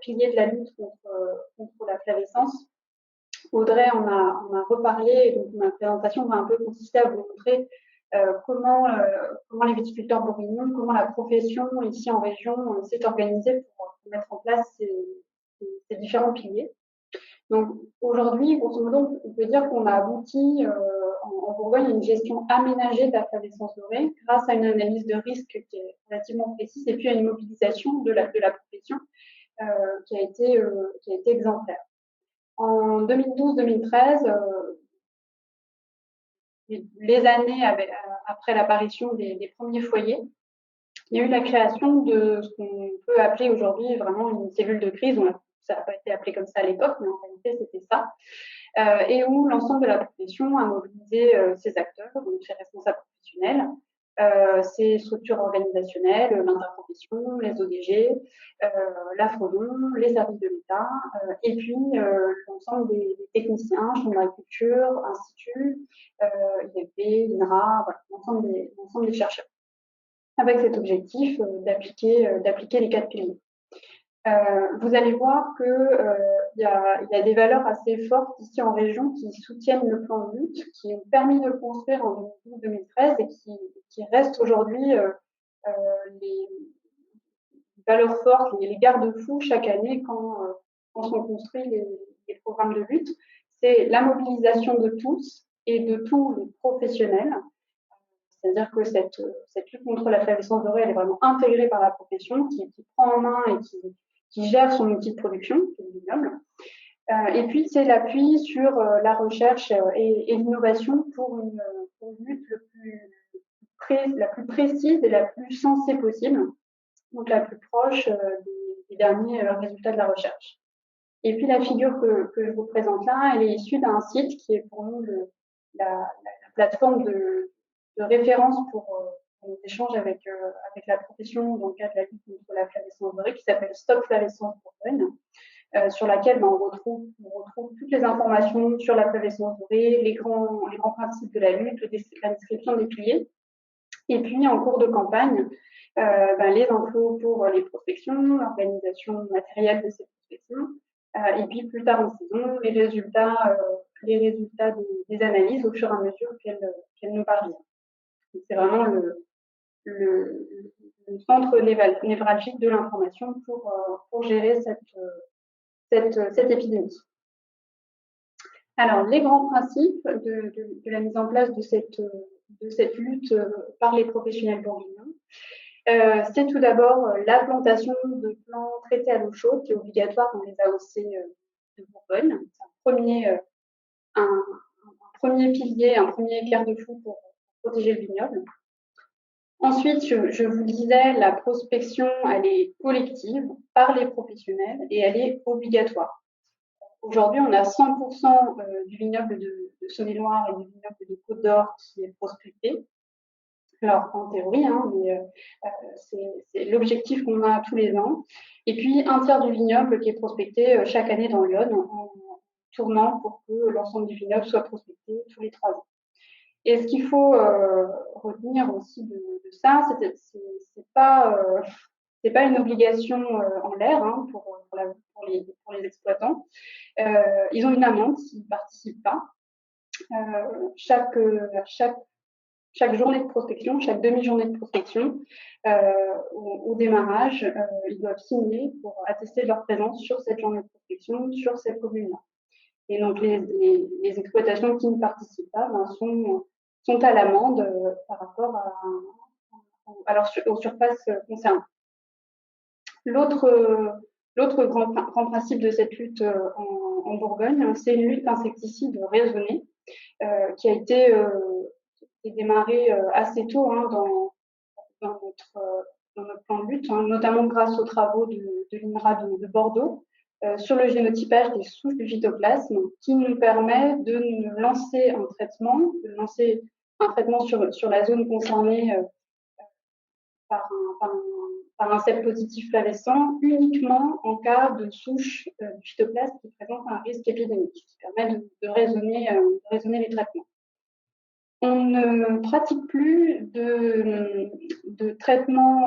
piliers de la lutte contre la flavescence. Audrey on a reparlé, donc ma présentation va un peu consister à vous montrer comment les viticulteurs bourguignons, comment la profession ici en région s'est organisée pour mettre en place ces différents piliers. Donc aujourd'hui, grosso modo, on peut dire qu'on a abouti en Bourgogne à une gestion aménagée de la flavescence dorée grâce à une analyse de risque qui est relativement précise et puis à une mobilisation de la profession qui a été exemplaire. En 2012-2013, les années après l'apparition des premiers foyers, il y a eu la création de ce qu'on peut appeler aujourd'hui vraiment une cellule de crise. Ça n'a pas été appelé comme ça à l'époque, mais en réalité, c'était ça. Et où l'ensemble de la profession a mobilisé ses acteurs, donc ses responsables professionnels, ses structures organisationnelles, l'interprofession, les ODG, l'AFRODON, les services de l'État, et puis l'ensemble des techniciens, chambre d'agriculture, instituts, IFP, l'INRA, voilà, l'ensemble des chercheurs, avec cet objectif d'appliquer les 4 piliers. Vous allez voir que il y a des valeurs assez fortes ici en région qui soutiennent le plan de lutte, qui ont permis de le construire en 2012-2013 et qui restent aujourd'hui les valeurs fortes, les garde-fous chaque année quand sont construits les programmes de lutte. C'est la mobilisation de tous et de tous les professionnels. C'est-à-dire que cette lutte contre la flavescence dorée, elle est vraiment intégrée par la profession, qui prend en main et qui gère son outil de production, qui est vignoble. Et puis, c'est l'appui sur la recherche et l'innovation pour une lutte la plus précise et la plus sensée possible, donc la plus proche des derniers résultats de la recherche. Et puis, la figure que je vous présente là, elle est issue d'un site qui est pour nous la plateforme de référence pour nos échanges avec la profession dans le cadre de la lutte contre la flavescence dorée, qui s'appelle Stop Flavescence Bourgogne, sur laquelle on retrouve toutes les informations sur la flavescence dorée, les grands principes de la lutte, la description des piliers. Et puis, en cours de campagne, les infos pour les prospections, l'organisation matérielle de ces prospections, et puis plus tard en saison, les résultats des analyses au fur et à mesure qu'elles nous parviennent. C'est vraiment le centre névralgique de l'information pour gérer cette épidémie. Alors, les grands principes de la mise en place de cette lutte par les professionnels bourguignons, c'est tout d'abord la plantation de plants traités à l'eau chaude, qui est obligatoire dans les AOC de Bourgogne. C'est un premier pilier, un premier garde-fou pour protéger le vignoble. Ensuite, je vous disais, la prospection, elle est collective par les professionnels et elle est obligatoire. Aujourd'hui, on a 100% du vignoble de Saône-et-Loire et du vignoble de Côte d'Or qui est prospecté. Alors, en théorie, mais c'est l'objectif qu'on a tous les ans. Et puis, un tiers du vignoble qui est prospecté chaque année dans l'Yonne, en tournant pour que l'ensemble du vignoble soit prospecté tous les 3 ans. Et ce qu'il faut retenir aussi de ça, c'est pas une obligation en l'air pour les exploitants. Ils ont une amende s'ils ne participent pas. Chaque journée de prospection, chaque demi-journée de prospection, au démarrage, ils doivent signer pour attester de leur présence sur cette journée de prospection, sur cette commune-là. Et donc, les exploitations qui ne participent pas sont à l'amende par rapport aux surfaces concernées. L'autre grand principe de cette lutte en Bourgogne, c'est une lutte insecticide raisonnée qui a été démarrée assez tôt dans notre plan de lutte, notamment grâce aux travaux de l'INRA de Bordeaux, sur le génotypage des souches du phytoplasme, qui nous permet de lancer un traitement, sur la zone concernée par un cep positif flavescent uniquement en cas de souche du phytoplasme qui présente un risque épidémique, qui permet de raisonner les traitements. On ne pratique plus de traitement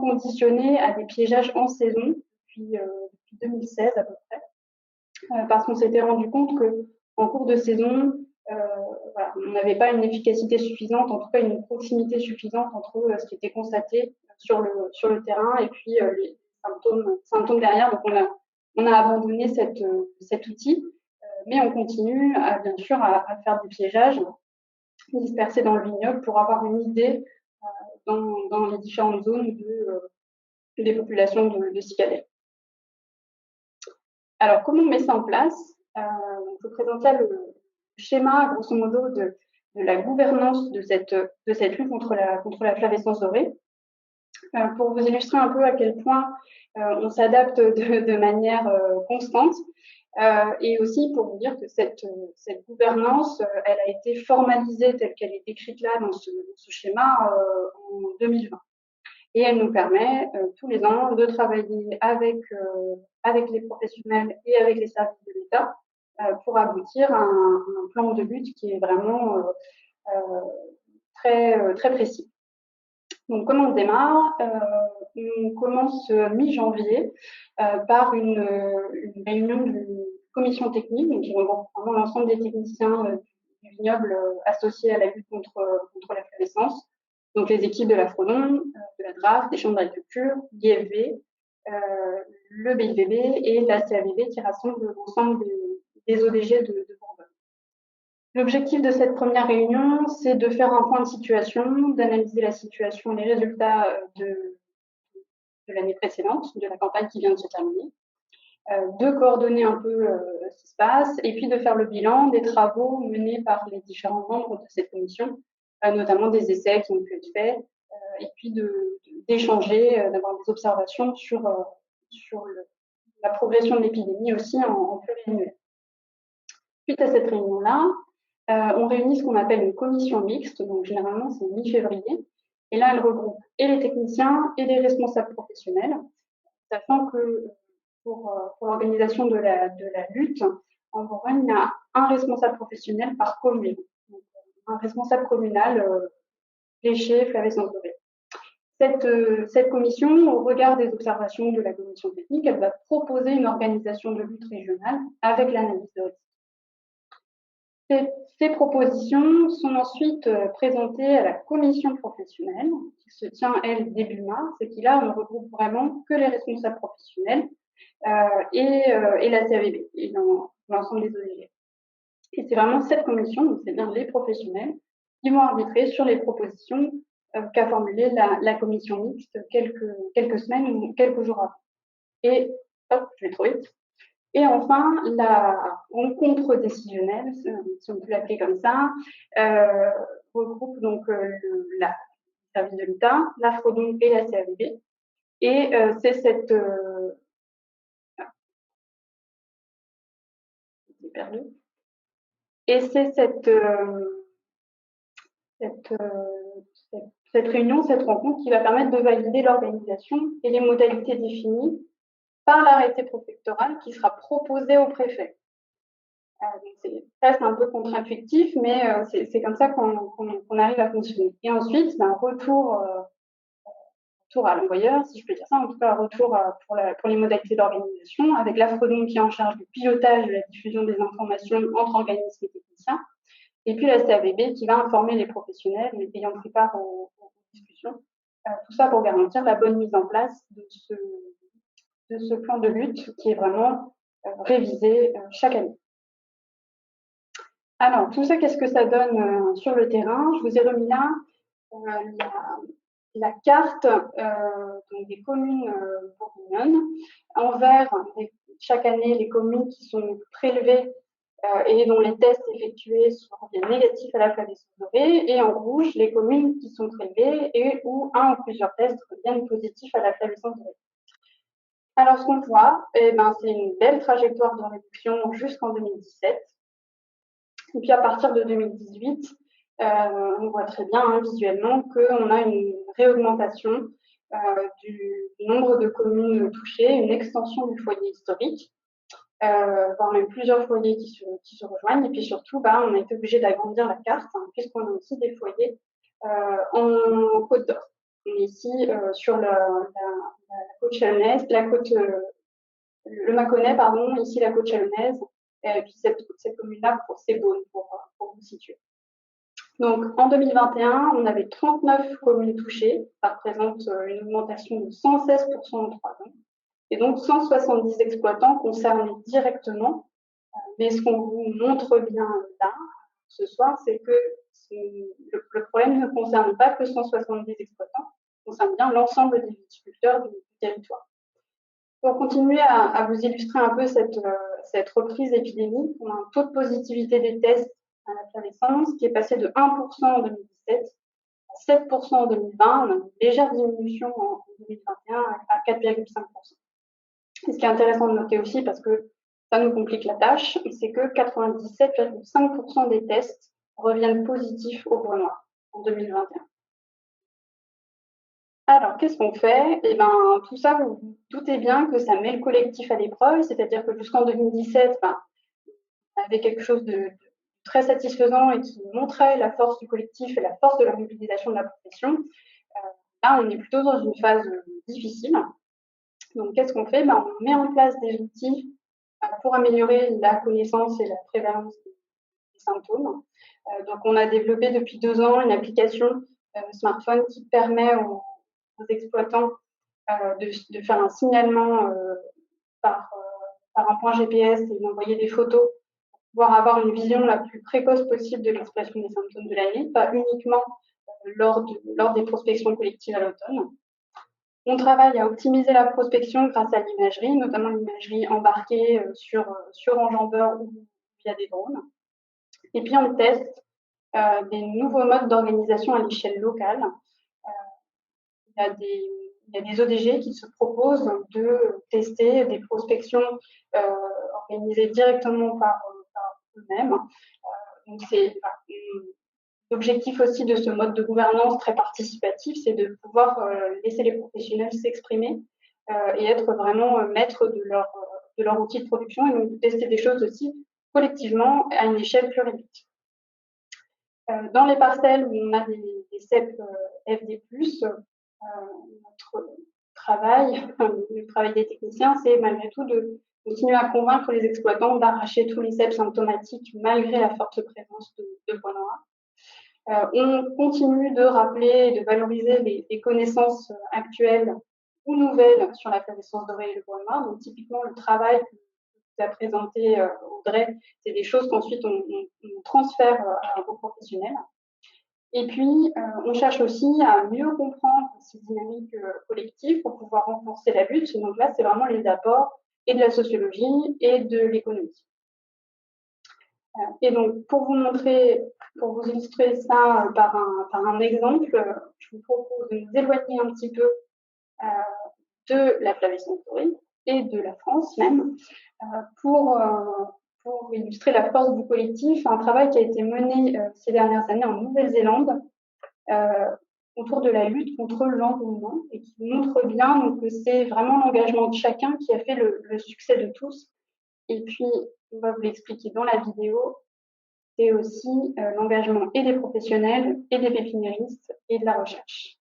conditionné à des piégeages en saison depuis 2016 à peu près, parce qu'on s'était rendu compte qu'en cours de saison, on n'avait pas une efficacité suffisante, en tout cas une proximité suffisante entre ce qui était constaté sur le terrain et puis les symptômes derrière. Donc on a abandonné cet outil, mais on continue bien sûr à faire du piégeage dispersé dans le vignoble pour avoir une idée dans les différentes zones des populations de cicadelles. Alors, comment on met ça en place? Je vous présente là le schéma, grosso modo, la gouvernance de cette lutte contre la flavescence dorée. Pour vous illustrer un peu à quel point on s'adapte de manière constante, et aussi pour vous dire que cette gouvernance, elle a été formalisée telle qu'elle est décrite là dans ce schéma en 2020. Et elle nous permet tous les ans de travailler avec les professionnels et avec les services de l'État pour aboutir à un plan de lutte qui est vraiment très précis. Donc, comment on démarre? On commence mi-janvier par une réunion d'une commission technique, donc qui regroupe vraiment l'ensemble des techniciens du vignoble associés à la lutte contre la flavescence. Donc, les équipes de l'Afrodon, de la DRAF, des chambres d'agriculture, l'IFV, le BIVB et la CAVB qui rassemble l'ensemble des ODG de Bourgogne. L'objectif de cette première réunion, c'est de faire un point de situation, d'analyser la situation et les résultats de l'année précédente, de la campagne qui vient de se terminer, de coordonner un peu ce qui se passe et puis de faire le bilan des travaux menés par les différents membres de cette commission, notamment des essais qui ont pu être faits, et puis d'échanger, d'avoir des observations sur la progression de l'épidémie aussi en pluriannuel. Suite à cette réunion-là, on réunit ce qu'on appelle une commission mixte, donc généralement c'est mi-février, et là elle regroupe et les techniciens et les responsables professionnels, sachant que pour l'organisation de la lutte, en Bourgogne, il y a un responsable professionnel par commune, donc un responsable communal léché, flavescence dorée. Cette commission, au regard des observations de la commission technique, elle va proposer une organisation de lutte régionale avec l'analyse de risque. Ces propositions sont ensuite présentées à la commission professionnelle, qui se tient, elle, début mars, et qui, là, ne regroupe vraiment que les responsables professionnels et la CAVB, et dans l'ensemble des ODG. Et c'est vraiment cette commission, donc c'est bien les professionnels, qui vont arbitrer sur les propositions qu'a formulées la commission mixte quelques semaines ou quelques jours avant. Et, hop, je vais trop vite. Et enfin, la rencontre décisionnelle, si on peut l'appeler comme ça, regroupe donc le service de l'État, l'Afrodon et la CAVB. Et c'est cette perdu. Et c'est cette réunion, cette rencontre qui va permettre de valider l'organisation et les modalités définies par l'arrêté préfectoral qui sera proposé au préfet. C'est presque un peu contre-intuitif, mais c'est comme ça qu'on arrive à fonctionner. Et ensuite, c'est un retour à l'envoyeur, si je peux dire ça, en tout cas un retour pour les modalités d'organisation, avec l'Afrodon qui est en charge du pilotage de la diffusion des informations entre organismes et techniciens, et puis la CAVB qui va informer les professionnels ayant pris part aux discussions, tout ça pour garantir la bonne mise en place de ce plan de lutte qui est vraiment révisé chaque année. Alors, tout ça, qu'est-ce que ça donne sur le terrain? Je vous ai remis là la carte donc des communes bourguignonnes. En vert, chaque année, les communes qui sont prélevées et dont les tests effectués reviennent négatifs à la flavescence dorée, et en rouge, les communes qui sont prélevées et où un ou plusieurs tests reviennent positifs à la flavescence dorée. Alors, ce qu'on voit, c'est une belle trajectoire de réduction jusqu'en 2017. Et puis, à partir de 2018, on voit très bien visuellement qu'on a une réaugmentation du nombre de communes touchées, une extension du foyer historique, voire même plusieurs foyers qui se rejoignent. Et puis surtout, on a été obligé d'agrandir la carte, puisqu'on a aussi des foyers en Côte d'Or. On est ici sur la côte chalonnaise, le Mâconnais, pardon, ici la côte chalonnaise, et puis cette commune-là, c'est Beaune, pour vous situer. Donc, en 2021, on avait 39 communes touchées. Ça représente une augmentation de 116% en 3 ans. Et donc, 170 exploitants concernés directement. Mais ce qu'on vous montre bien là, ce soir, c'est que le problème ne concerne pas que 170 exploitants, il concerne bien l'ensemble des viticulteurs du territoire. Pour continuer à vous illustrer un peu cette reprise épidémique, on a un taux de positivité des tests à la flavescence, qui est passé de 1% en 2017 à 7% en 2020, une légère diminution en 2021 à 4,5%. Et ce qui est intéressant de noter aussi, parce que ça nous complique la tâche, c'est que 97,5% des tests reviennent positifs au gros noir en 2021. Alors, qu'est-ce qu'on fait? Eh ben, tout ça, vous vous doutez bien que ça met le collectif à l'épreuve, c'est-à-dire que jusqu'en 2017, on avait quelque chose de très satisfaisant et qui montrait la force du collectif et la force de la mobilisation de la profession. Là, on est plutôt dans une phase difficile. Donc, qu'est-ce qu'on fait? On met en place des outils pour améliorer la connaissance et la prévalence des symptômes. Donc, on a développé depuis 2 ans une application smartphone qui permet aux exploitants de faire un signalement par un point GPS et d'envoyer des photos pour pouvoir avoir une vision la plus précoce possible de l'expression des symptômes de la grippe, pas uniquement lors des prospections collectives à l'automne. On travaille à optimiser la prospection grâce à l'imagerie, notamment l'imagerie embarquée sur enjambeur ou via des drones. Et puis on teste des nouveaux modes d'organisation à l'échelle locale. Il y a des ODG qui se proposent de tester des prospections organisées directement par eux-mêmes. Donc c'est l'objectif aussi de ce mode de gouvernance très participatif, c'est de pouvoir laisser les professionnels s'exprimer et être vraiment maîtres de leur outil de production et donc de tester des choses aussi collectivement à une échelle plus réduite. Dans les parcelles où on a des CEP FD+, notre travail, le travail des techniciens, c'est malgré tout de continuer à convaincre les exploitants d'arracher tous les CEP symptomatiques malgré la forte présence de points noirs. On continue de rappeler et de valoriser les connaissances actuelles ou nouvelles sur la flavescence dorée et le point noir. Donc typiquement le travail que vous a présenté Audrey, c'est des choses qu'ensuite on transfère à vos professionnels. Et puis, on cherche aussi à mieux comprendre ces dynamiques collectives pour pouvoir renforcer la lutte. Donc là, c'est vraiment les apports et de la sociologie et de l'économie. Et donc, pour vous illustrer ça par un exemple, je vous propose de nous éloigner un petit peu de la flavescence dorée et de la France même, pour illustrer la force du collectif, un travail qui a été mené ces dernières années en Nouvelle-Zélande autour de la lutte contre l'environnement et qui montre bien donc, que c'est vraiment l'engagement de chacun qui a fait le succès de tous. Et puis, on va vous l'expliquer dans la vidéo, c'est aussi l'engagement et des professionnels, et des pépiniéristes, et de la recherche.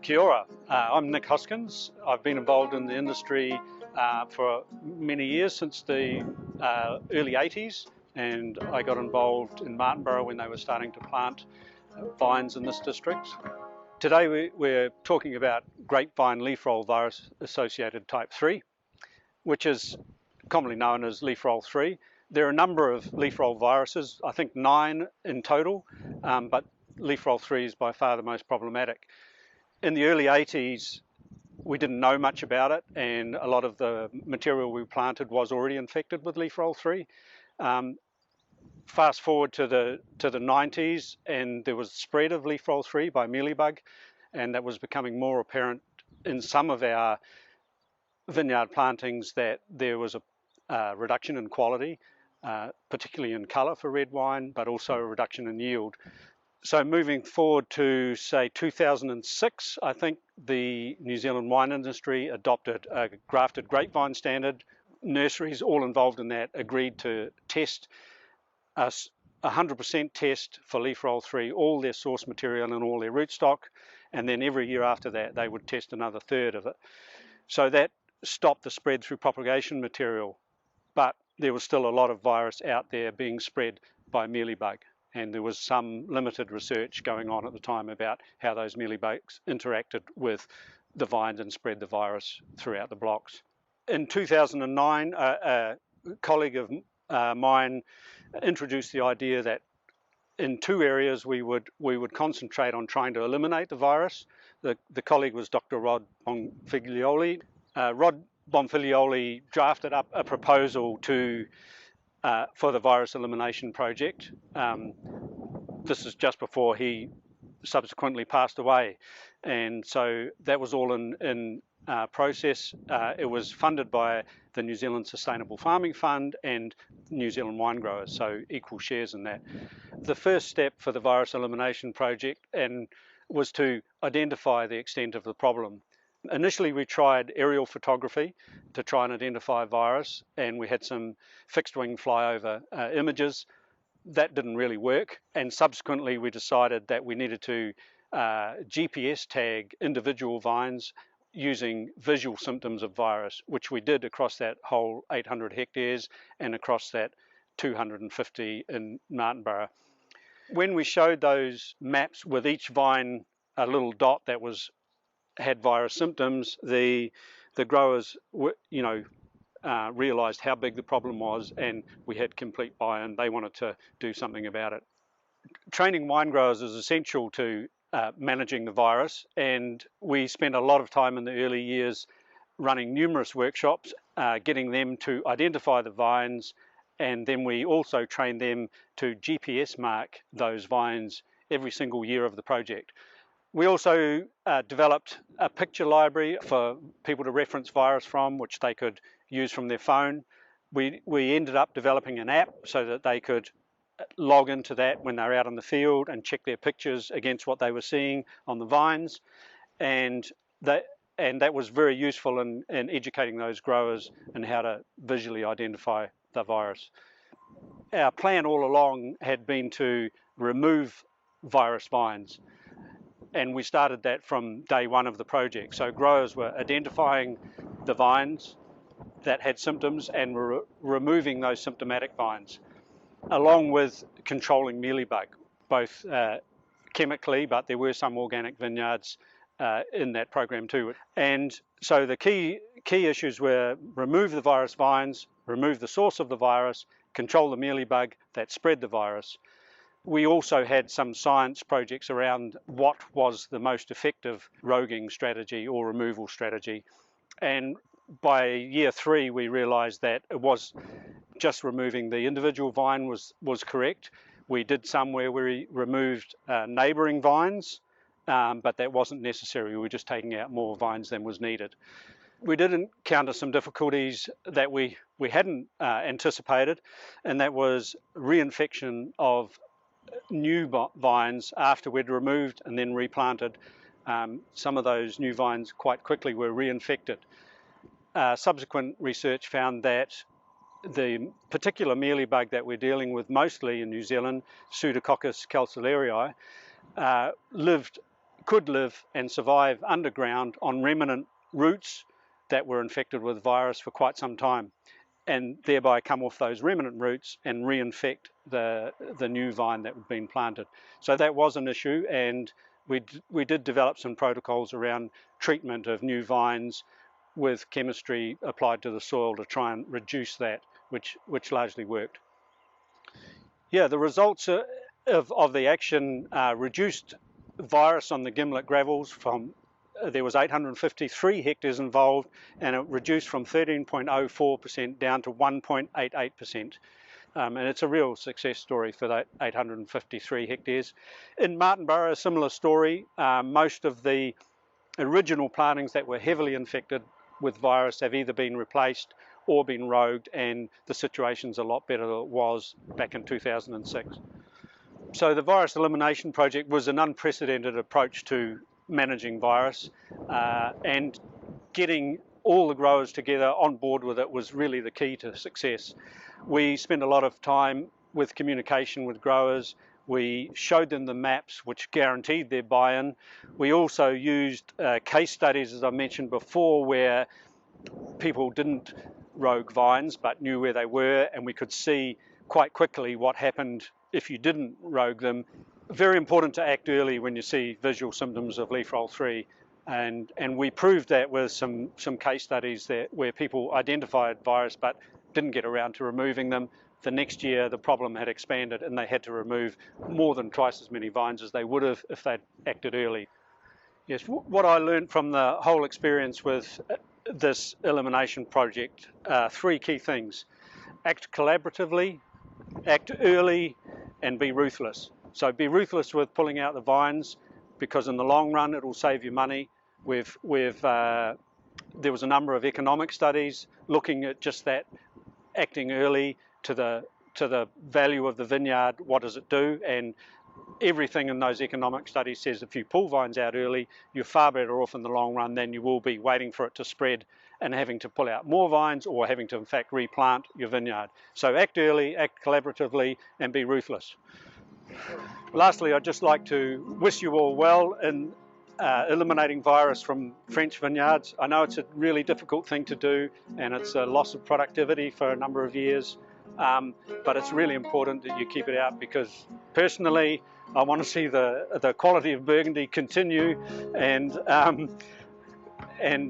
Kia ora. I'm Nick Hoskins. I've been involved in the industry for many years, since the early 80s, and I got involved in Martinborough when they were starting to plant vines in this district. Today we're talking about grapevine leaf roll virus associated type 3, which is commonly known as leaf roll 3. There are a number of leaf roll viruses, I think 9 in total, but leaf roll 3 is by far the most problematic. In the early 80s, we didn't know much about it, and a lot of the material we planted was already infected with leaf roll 3. Fast forward to the 90s, and there was spread of leaf roll 3 by mealybug, and that was becoming more apparent in some of our vineyard plantings, that there was a reduction in quality, particularly in colour for red wine, but also a reduction in yield. So moving forward to, say, 2006, I think the New Zealand wine industry adopted a grafted grapevine standard. Nurseries all involved in that agreed to test 100% test for leaf roll 3, all their source material and all their rootstock, and then every year after that they would test another third of it. So that stopped the spread through propagation material, but there was still a lot of virus out there being spread by mealybug. and there was some limited research going on at the time about how those mealybugs interacted with the vines and spread the virus throughout the blocks. In 2009, a colleague of mine introduced the idea that in two areas we would concentrate on trying to eliminate the virus. The colleague was Dr. Rod Bonfiglioli. Rod Bonfiglioli drafted up a proposal for the virus elimination project. This is just before he subsequently passed away, and so that was all in process. It was funded by the New Zealand Sustainable Farming Fund and New Zealand wine growers, so equal shares in that. The first step for the virus elimination project was to identify the extent of the problem. Initially, we tried aerial photography to try and identify virus, and we had some fixed wing flyover images. That didn't really work, and subsequently we decided that we needed to GPS tag individual vines using visual symptoms of virus, which we did across that whole 800 hectares and across that 250 in Martinborough. When we showed those maps with each vine a little dot that had virus symptoms, the growers realised how big the problem was, and we had complete buy-in. They wanted to do something about it. Training wine growers is essential to managing the virus, and we spent a lot of time in the early years running numerous workshops, getting them to identify the vines, and then we also trained them to GPS mark those vines every single year of the project. We also developed a picture library for people to reference virus from, which they could use from their phone. We ended up developing an app so that they could log into that when they're out in the field and check their pictures against what they were seeing on the vines, and that was very useful in educating those growers in how to visually identify the virus. Our plan all along had been to remove virus vines, and we started that from day one of the project. So growers were identifying the vines that had symptoms and were removing those symptomatic vines, along with controlling mealybug, both chemically, but there were some organic vineyards in that program too. And so the key issues were remove the virus vines, remove the source of the virus, control the mealybug that spread the virus. We also had some science projects around what was the most effective roguing strategy or removal strategy. And by year 3, we realised that it was just removing the individual vine was correct. We did some where we removed neighbouring vines, but that wasn't necessary. We were just taking out more vines than was needed. We did encounter some difficulties that we hadn't anticipated, and that was reinfection of new vines after we'd removed and then replanted. Some of those new vines quite quickly were reinfected. Subsequent research found that the particular mealybug that we're dealing with mostly in New Zealand, Pseudococcus calceolarii, could live and survive underground on remnant roots that were infected with virus for quite some time, and thereby come off those remnant roots and reinfect the new vine that had been planted. So that was an issue, and we did develop some protocols around treatment of new vines with chemistry applied to the soil to try and reduce that, which largely worked. Yeah, the results of the action reduced virus on the gimlet gravels from there was 853 hectares involved, and it reduced from 13.04% down to 1.88%. And it's a real success story for that 853 hectares. In Martinborough, a similar story. Most of the original plantings that were heavily infected with virus have either been replaced or been rogued, and the situation's a lot better than it was back in 2006. So the virus elimination project was an unprecedented approach to managing virus, and getting all the growers together on board with it was really the key to success. We spent a lot of time with communication with growers. We showed them the maps which guaranteed their buy-in. We also used case studies, as I mentioned before, where people didn't rogue vines but knew where they were, and we could see quite quickly what happened if you didn't rogue them. Very important to act early when you see visual symptoms of leaf roll 3. And we proved that with some case studies where people identified virus but didn't get around to removing them. The next year the problem had expanded and they had to remove more than twice as many vines as they would have if they'd acted early. Yes, what I learned from the whole experience with this elimination project are 3 key things. Act collaboratively, act early, and be ruthless. So be ruthless with pulling out the vines, because in the long run it will save you money. There was a number of economic studies looking at just that, acting early to the value of the vineyard, what does it do, and everything in those economic studies says if you pull vines out early, you're far better off in the long run than you will be waiting for it to spread and having to pull out more vines or having to in fact replant your vineyard. So act early, act collaboratively, and be ruthless. Lastly, I'd just like to wish you all well in eliminating virus from French vineyards. I know it's a really difficult thing to do and it's a loss of productivity for a number of years, but it's really important that you keep it out, because personally I want to see the quality of Burgundy continue, and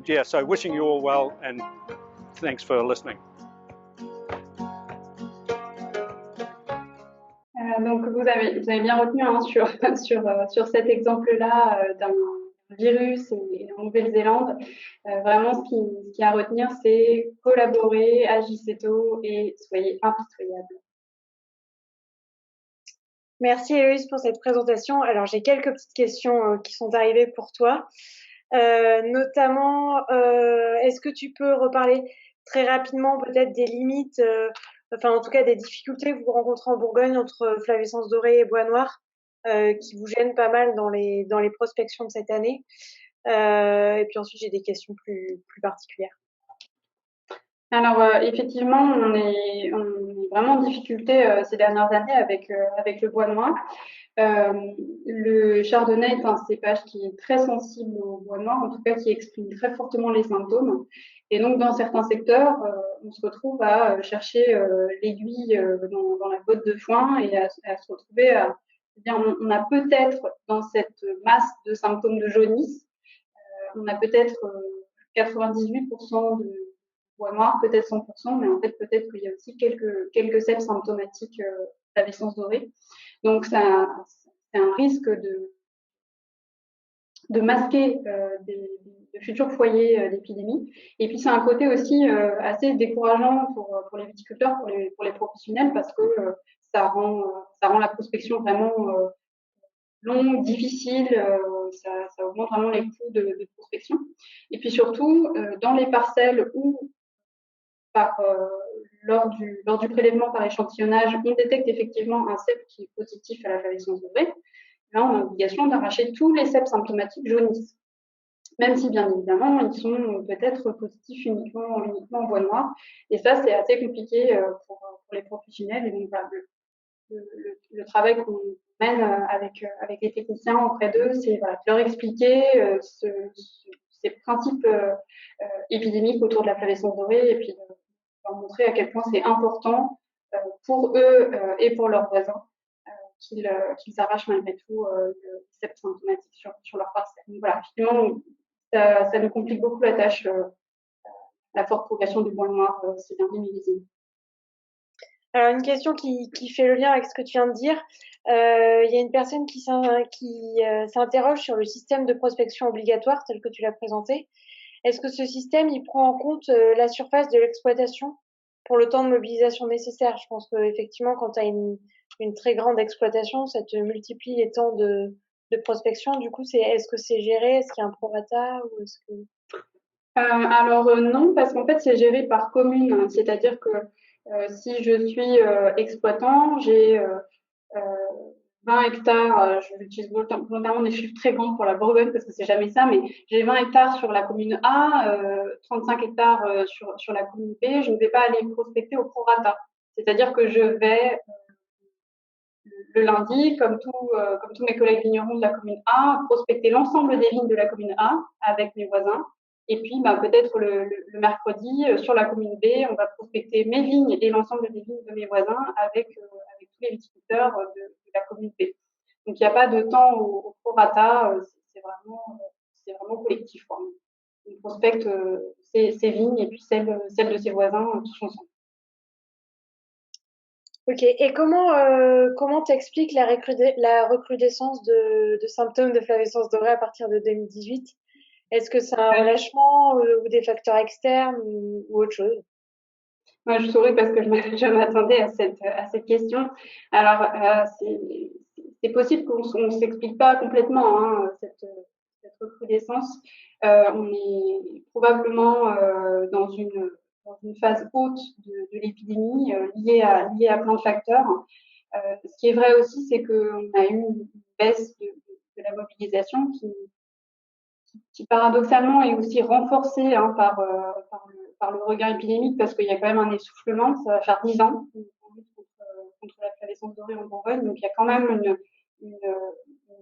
yeah, so wishing you all well and thanks for listening. Donc vous avez bien retenu hein, sur cet exemple-là d'un virus en Nouvelle-Zélande. Vraiment, ce qui est à retenir, c'est collaborer, agissez tôt et soyez impitoyables. Merci Héloïse pour cette présentation. Alors j'ai quelques petites questions qui sont arrivées pour toi. Notamment, est-ce que tu peux reparler très rapidement peut-être des limites, enfin en tout cas des difficultés que vous rencontrez en Bourgogne entre flavescence dorée et bois noir, qui vous gênent pas mal dans les prospections de cette année. Et puis ensuite j'ai des questions plus particulières. Alors effectivement, on est vraiment en difficulté ces dernières années avec le bois noir. Le chardonnay est un cépage qui est très sensible au bois noir, en tout cas qui exprime très fortement les symptômes. Et donc dans certains secteurs, on se retrouve à chercher l'aiguille dans la botte de foin et à se retrouver à dire on a peut-être dans cette masse de symptômes de jaunisse, on a peut-être 98% de bois noir, peut-être 100%, mais en fait peut-être qu'il y a aussi quelques cèpes symptomatiques flavescence dorée. Donc c'est un risque de masquer de futurs foyers d'épidémie. Et puis c'est un côté aussi assez décourageant pour les viticulteurs, pour les professionnels, parce que ça rend la prospection vraiment longue, difficile, ça augmente vraiment les coûts de prospection. Et puis surtout, dans les parcelles où lors du prélèvement par échantillonnage, on détecte effectivement un cep qui est positif à la flavescence dorée, là on a l'obligation d'arracher tous les ceps symptomatiques jaunissent, même si bien évidemment ils sont peut-être positifs uniquement en bois noir. Et ça c'est assez compliqué pour les professionnels. Et donc voilà, le travail qu'on mène avec les techniciens auprès d'eux, c'est voilà, de leur expliquer ces principes épidémiques autour de la flavescence dorée, et puis de leur montrer à quel point c'est important pour eux et pour leurs voisins qu'ils arrachent malgré tout le cep symptomatique sur leur parcelle. Donc voilà, finalement, ça nous complique beaucoup la tâche, la forte progression du bois noir ces derniers millésimes. Alors une question qui fait le lien avec ce que tu viens de dire. Il y a une personne qui s'interroge sur le système de prospection obligatoire tel que tu l'as présenté. Est-ce que ce système il prend en compte la surface de l'exploitation pour le temps de mobilisation nécessaire? Je pense qu'effectivement, quand tu as une très grande exploitation, ça te multiplie les temps de prospection. Du coup, est-ce que c'est géré? Est-ce qu'il y a un prorata ou est-ce que... Alors non, parce qu'en fait, c'est géré par commune. Hein, c'est-à-dire que si je suis exploitant, j'ai 20 hectares, j'utilise volontairement des chiffres très grands pour la Bourgogne parce que c'est jamais ça, mais j'ai 20 hectares sur la commune A, 35 hectares sur la commune B, je ne vais pas aller prospecter au prorata. C'est-à-dire que je vais le lundi, comme tous mes collègues vignerons de la commune A, prospecter l'ensemble des vignes de la commune A avec mes voisins Et puis, peut-être le mercredi, sur la commune B, on va prospecter mes vignes et l'ensemble des vignes de mes voisins avec tous les viticulteurs de la commune B. Donc, il n'y a pas de temps au prorata, c'est vraiment collectif, quoi. On prospecte ses vignes et puis celles de ses voisins tous ensemble. Ok. Et comment t'expliques la recrudescence de symptômes de flavescence dorée à partir de 2018? Est-ce que c'est un relâchement ou des facteurs externes ou autre chose? Moi, je souris parce que je m'attendais à cette question. Alors, c'est possible qu'on ne s'explique pas complètement cette recrudescence. On est probablement dans une phase haute de l'épidémie liée à plein de facteurs. Ce qui est vrai aussi, c'est qu'on a eu une baisse de la mobilisation qui paradoxalement est aussi renforcée par le regain épidémique parce qu'il y a quand même un essoufflement. Ça va faire 10 ans qu'on lutte contre la flavescence dorée en Bourgogne, donc il y a quand même une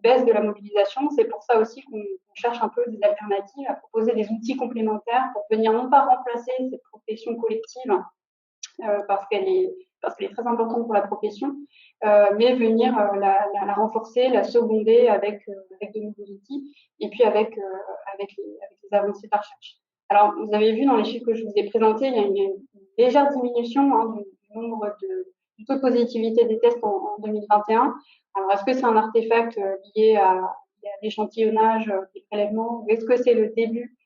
baisse de la mobilisation. C'est pour ça aussi qu'on cherche un peu des alternatives, à proposer des outils complémentaires pour venir non pas remplacer cette profession collective parce qu'elle est très importante pour la profession, mais venir la renforcer, la seconder avec de nouveaux outils et puis avec les avancées de la recherche. Alors, vous avez vu dans les chiffres que je vous ai présentés, il y a une légère diminution du nombre du taux de positivité des tests en 2021. Alors, est-ce que c'est un artefact lié à l'échantillonnage des prélèvements ou est-ce que c'est le début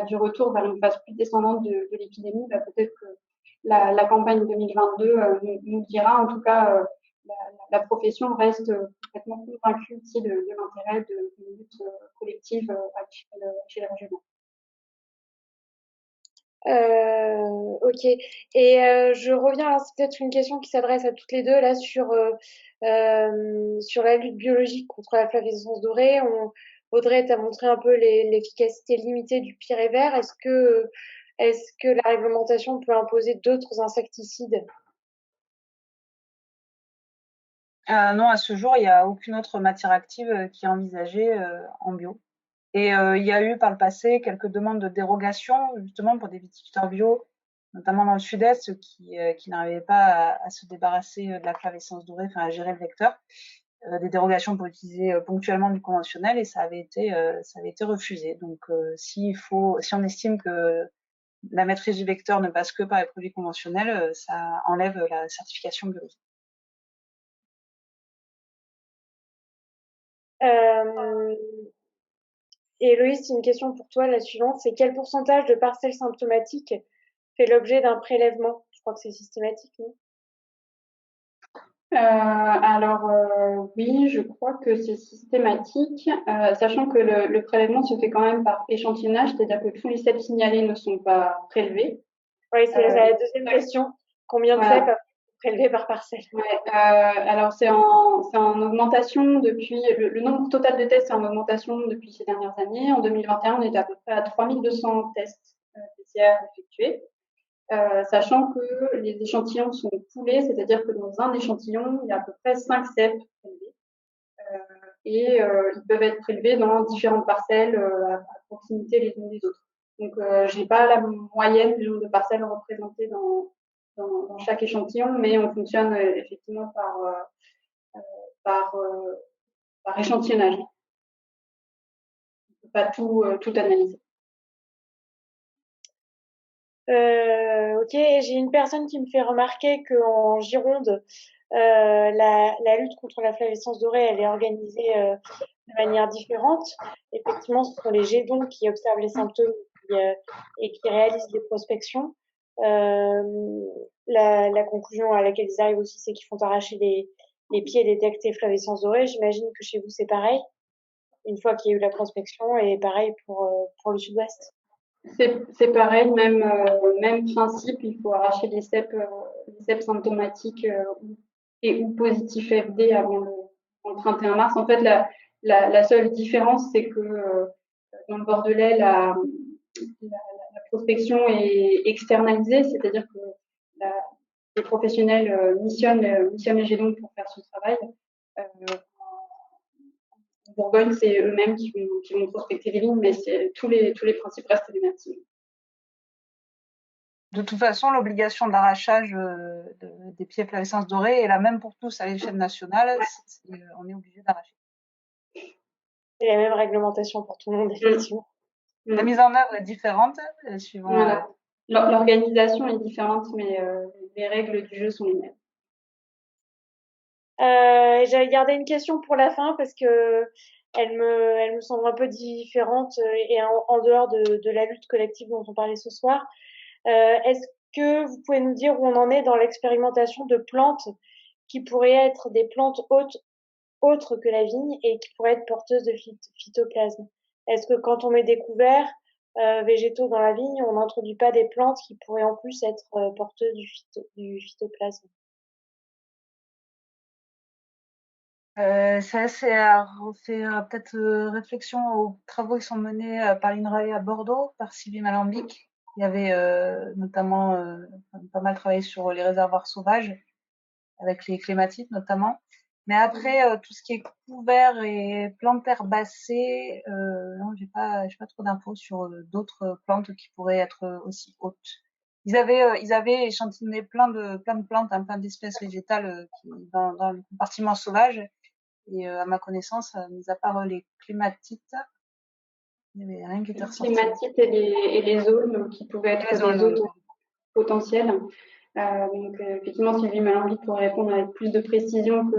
du retour vers une phase plus descendante de l'épidémie? Peut-être que la campagne 2022 nous dira. En tout cas, la profession reste complètement convaincue aussi de l'intérêt de lutte collective à l'échelle régionale. Ok. Et je reviens, c'est peut-être une question qui s'adresse à toutes les deux là sur la lutte biologique contre la flavescence dorée. Audrey t'a montré un peu l'efficacité limitée du pyrévert. Est-ce que la réglementation peut imposer d'autres insecticides? Non, à ce jour, il n'y a aucune autre matière active qui est envisagée en bio. Et il y a eu par le passé quelques demandes de dérogation justement pour des viticulteurs bio, notamment dans le sud-est, qui n'arrivaient pas à se débarrasser de la flavescence dorée, enfin à gérer le vecteur. Des dérogations pour utiliser ponctuellement du conventionnel et ça avait été refusé. Donc si on estime que la maîtrise du vecteur ne passe que par les produits conventionnels, ça enlève la certification biologique. Et Loïs, c'est une question pour toi, la suivante, c'est quel pourcentage de parcelles symptomatiques fait l'objet d'un prélèvement? Je crois que c'est systématique, non? Oui, je crois que c'est systématique, sachant que le prélèvement se fait quand même par échantillonnage, c'est-à-dire que tous les cèpes signalés ne sont pas prélevés. Oui, c'est la deuxième question. Combien de cèpes prélevés par parcelle? Alors c'est en augmentation depuis le nombre total de tests est en augmentation depuis ces dernières années. En 2021, on était à peu près à 3200 tests PCR effectués. Sachant que les échantillons sont poolés, c'est-à-dire que dans un échantillon, il y a à peu près 5 cèpes prélevés. Et ils peuvent être prélevés dans différentes parcelles à proximité les unes des autres. Donc, je n'ai pas la moyenne du nombre de parcelles représentées dans chaque échantillon, mais on fonctionne effectivement par échantillonnage. On ne peut pas tout analyser. Ok, j'ai une personne qui me fait remarquer qu'en Gironde, la lutte contre la flavescence dorée, elle est organisée de manière différente. Effectivement, ce sont les GEDON qui observent les symptômes et qui réalisent les prospections. La conclusion à laquelle ils arrivent aussi, c'est qu'ils font arracher les pieds détectés flavescence dorée. J'imagine que chez vous, c'est pareil, une fois qu'il y a eu la prospection, et pareil pour le sud-ouest. C'est pareil, même principe, il faut arracher les cèpes symptomatiques ou positifs FD avant le 31 mars. En fait, la seule différence, c'est que dans le Bordelais, la prospection est externalisée, c'est-à-dire que les professionnels missionnent les GEDON pour faire ce travail. En Bourgogne, c'est eux-mêmes qui vont prospecter les vignes, mais tous les principes restent les mêmes. De toute façon, l'obligation d'arrachage des pieds flavescence dorée est la même pour tous à l'échelle nationale. On est obligé d'arracher. C'est la même réglementation pour tout le monde, effectivement. La mise en œuvre est différente suivant. Voilà. L'organisation est différente, mais les règles du jeu sont les mêmes. J'avais gardé une question pour la fin parce que elle me semble un peu différente et en dehors de la lutte collective dont on parlait ce soir. Est-ce que vous pouvez nous dire où on en est dans l'expérimentation de plantes qui pourraient être des plantes autres que la vigne et qui pourraient être porteuses de phytoplasme? Est-ce que quand on met des couverts végétaux dans la vigne, on n'introduit pas des plantes qui pourraient en plus être porteuses du phytoplasme? Ça, c'est fait peut-être réflexion aux travaux qui sont menés par l'INRAE à Bordeaux, par Sylvie Malambic. Il y avait notamment pas mal travaillé sur les réservoirs sauvages, avec les clématites notamment. Mais après, tout ce qui est couvert et plantes herbacées, non, j'ai pas trop d'infos sur d'autres plantes qui pourraient être aussi hautes. Ils avaient échantillonné plein de plantes, plein d'espèces végétales dans le compartiment sauvage. Et à ma connaissance, mis à part les clématites, il n'y avait rien qui était ressorti. Les clématites et les aulnes qui pouvaient être des hôtes potentiels. Donc effectivement, Sylvie Malambic pourrait répondre avec plus de précision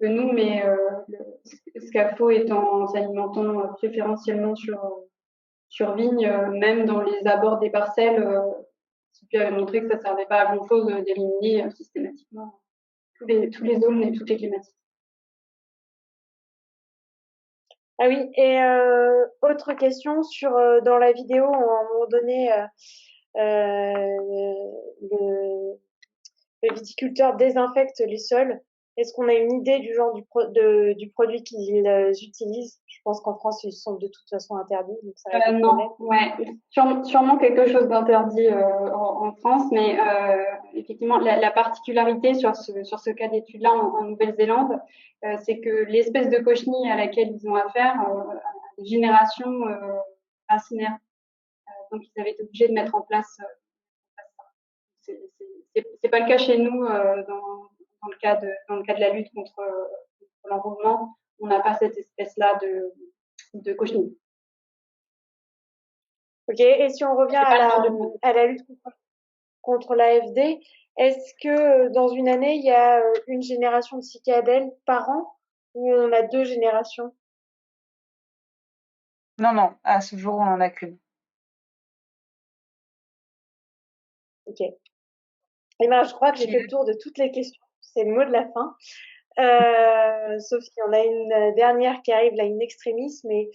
que nous, mais le SCAFO étant s'alimentant préférentiellement sur vigne, même dans les abords des parcelles, Sylvie avait montré que ça ne servait pas à grand chose d'éliminer systématiquement tous les aulnes et toutes les clématites. Ah oui, et autre question sur dans la vidéo, à un moment donné, le viticulteur désinfecte les sols. Est-ce qu'on a une idée du genre du produit qu'ils utilisent? Je pense qu'en France, ils sont de toute façon interdits, donc ça répond au problème. Non, ouais, sûrement quelque chose d'interdit en France, mais effectivement, la particularité sur ce cas d'étude-là en Nouvelle-Zélande, c'est que l'espèce de cochenille à laquelle ils ont affaire, des générations racinaires. Donc, ils avaient été obligés de mettre en place ça. C'est pas le cas chez nous dans le cas de la lutte contre l'enrôlement. On n'a pas cette espèce-là de cochenille. Ok, et si on revient à la lutte contre l'AFD, est-ce que dans une année, il y a une génération de cicadelles par an ou on a 2 générations? Non, à ce jour, on n'en a qu'une. Ok. Eh ben, je crois que j'ai fait le tour de toutes les questions. C'est le mot de la fin. Sauf qu'il y en a une dernière qui arrive là, in extremis, mais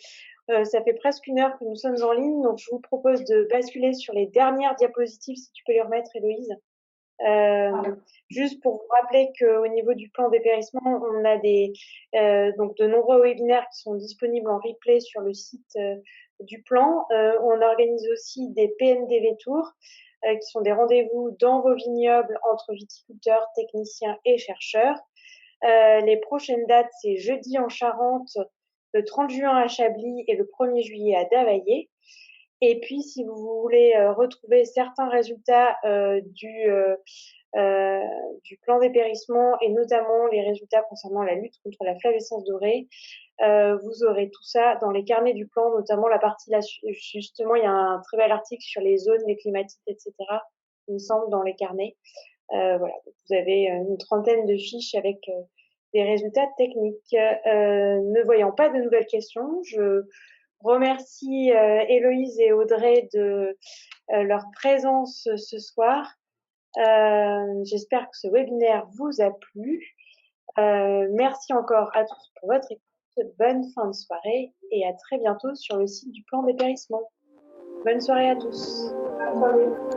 ça fait presque 1 heure que nous sommes en ligne, donc je vous propose de basculer sur les dernières diapositives, si tu peux les remettre, Héloïse. Juste pour vous rappeler qu'au niveau du plan dépérissement, on a donc de nombreux webinaires qui sont disponibles en replay sur le site du plan. On organise aussi des PNDV Tours, qui sont des rendez-vous dans vos vignobles entre viticulteurs, techniciens et chercheurs. Les prochaines dates, c'est jeudi en Charente, le 30 juin à Chablis et le 1er juillet à Davaillé. Et puis, si vous voulez retrouver certains résultats du plan dépérissement et notamment les résultats concernant la lutte contre la flavescence dorée, vous aurez tout ça dans les carnets du plan, notamment la partie là, justement, il y a un très bel article sur les zones, les climatiques, etc. Il me semble dans les carnets. Voilà, vous avez une trentaine de fiches avec des résultats techniques. Ne voyant pas de nouvelles questions, je remercie Héloïse et Audrey de leur présence ce soir. J'espère que ce webinaire vous a plu. Merci encore à tous pour votre écoute. Bonne fin de soirée et à très bientôt sur le site du plan dépérissement. Bonne soirée à tous. Bonne soirée.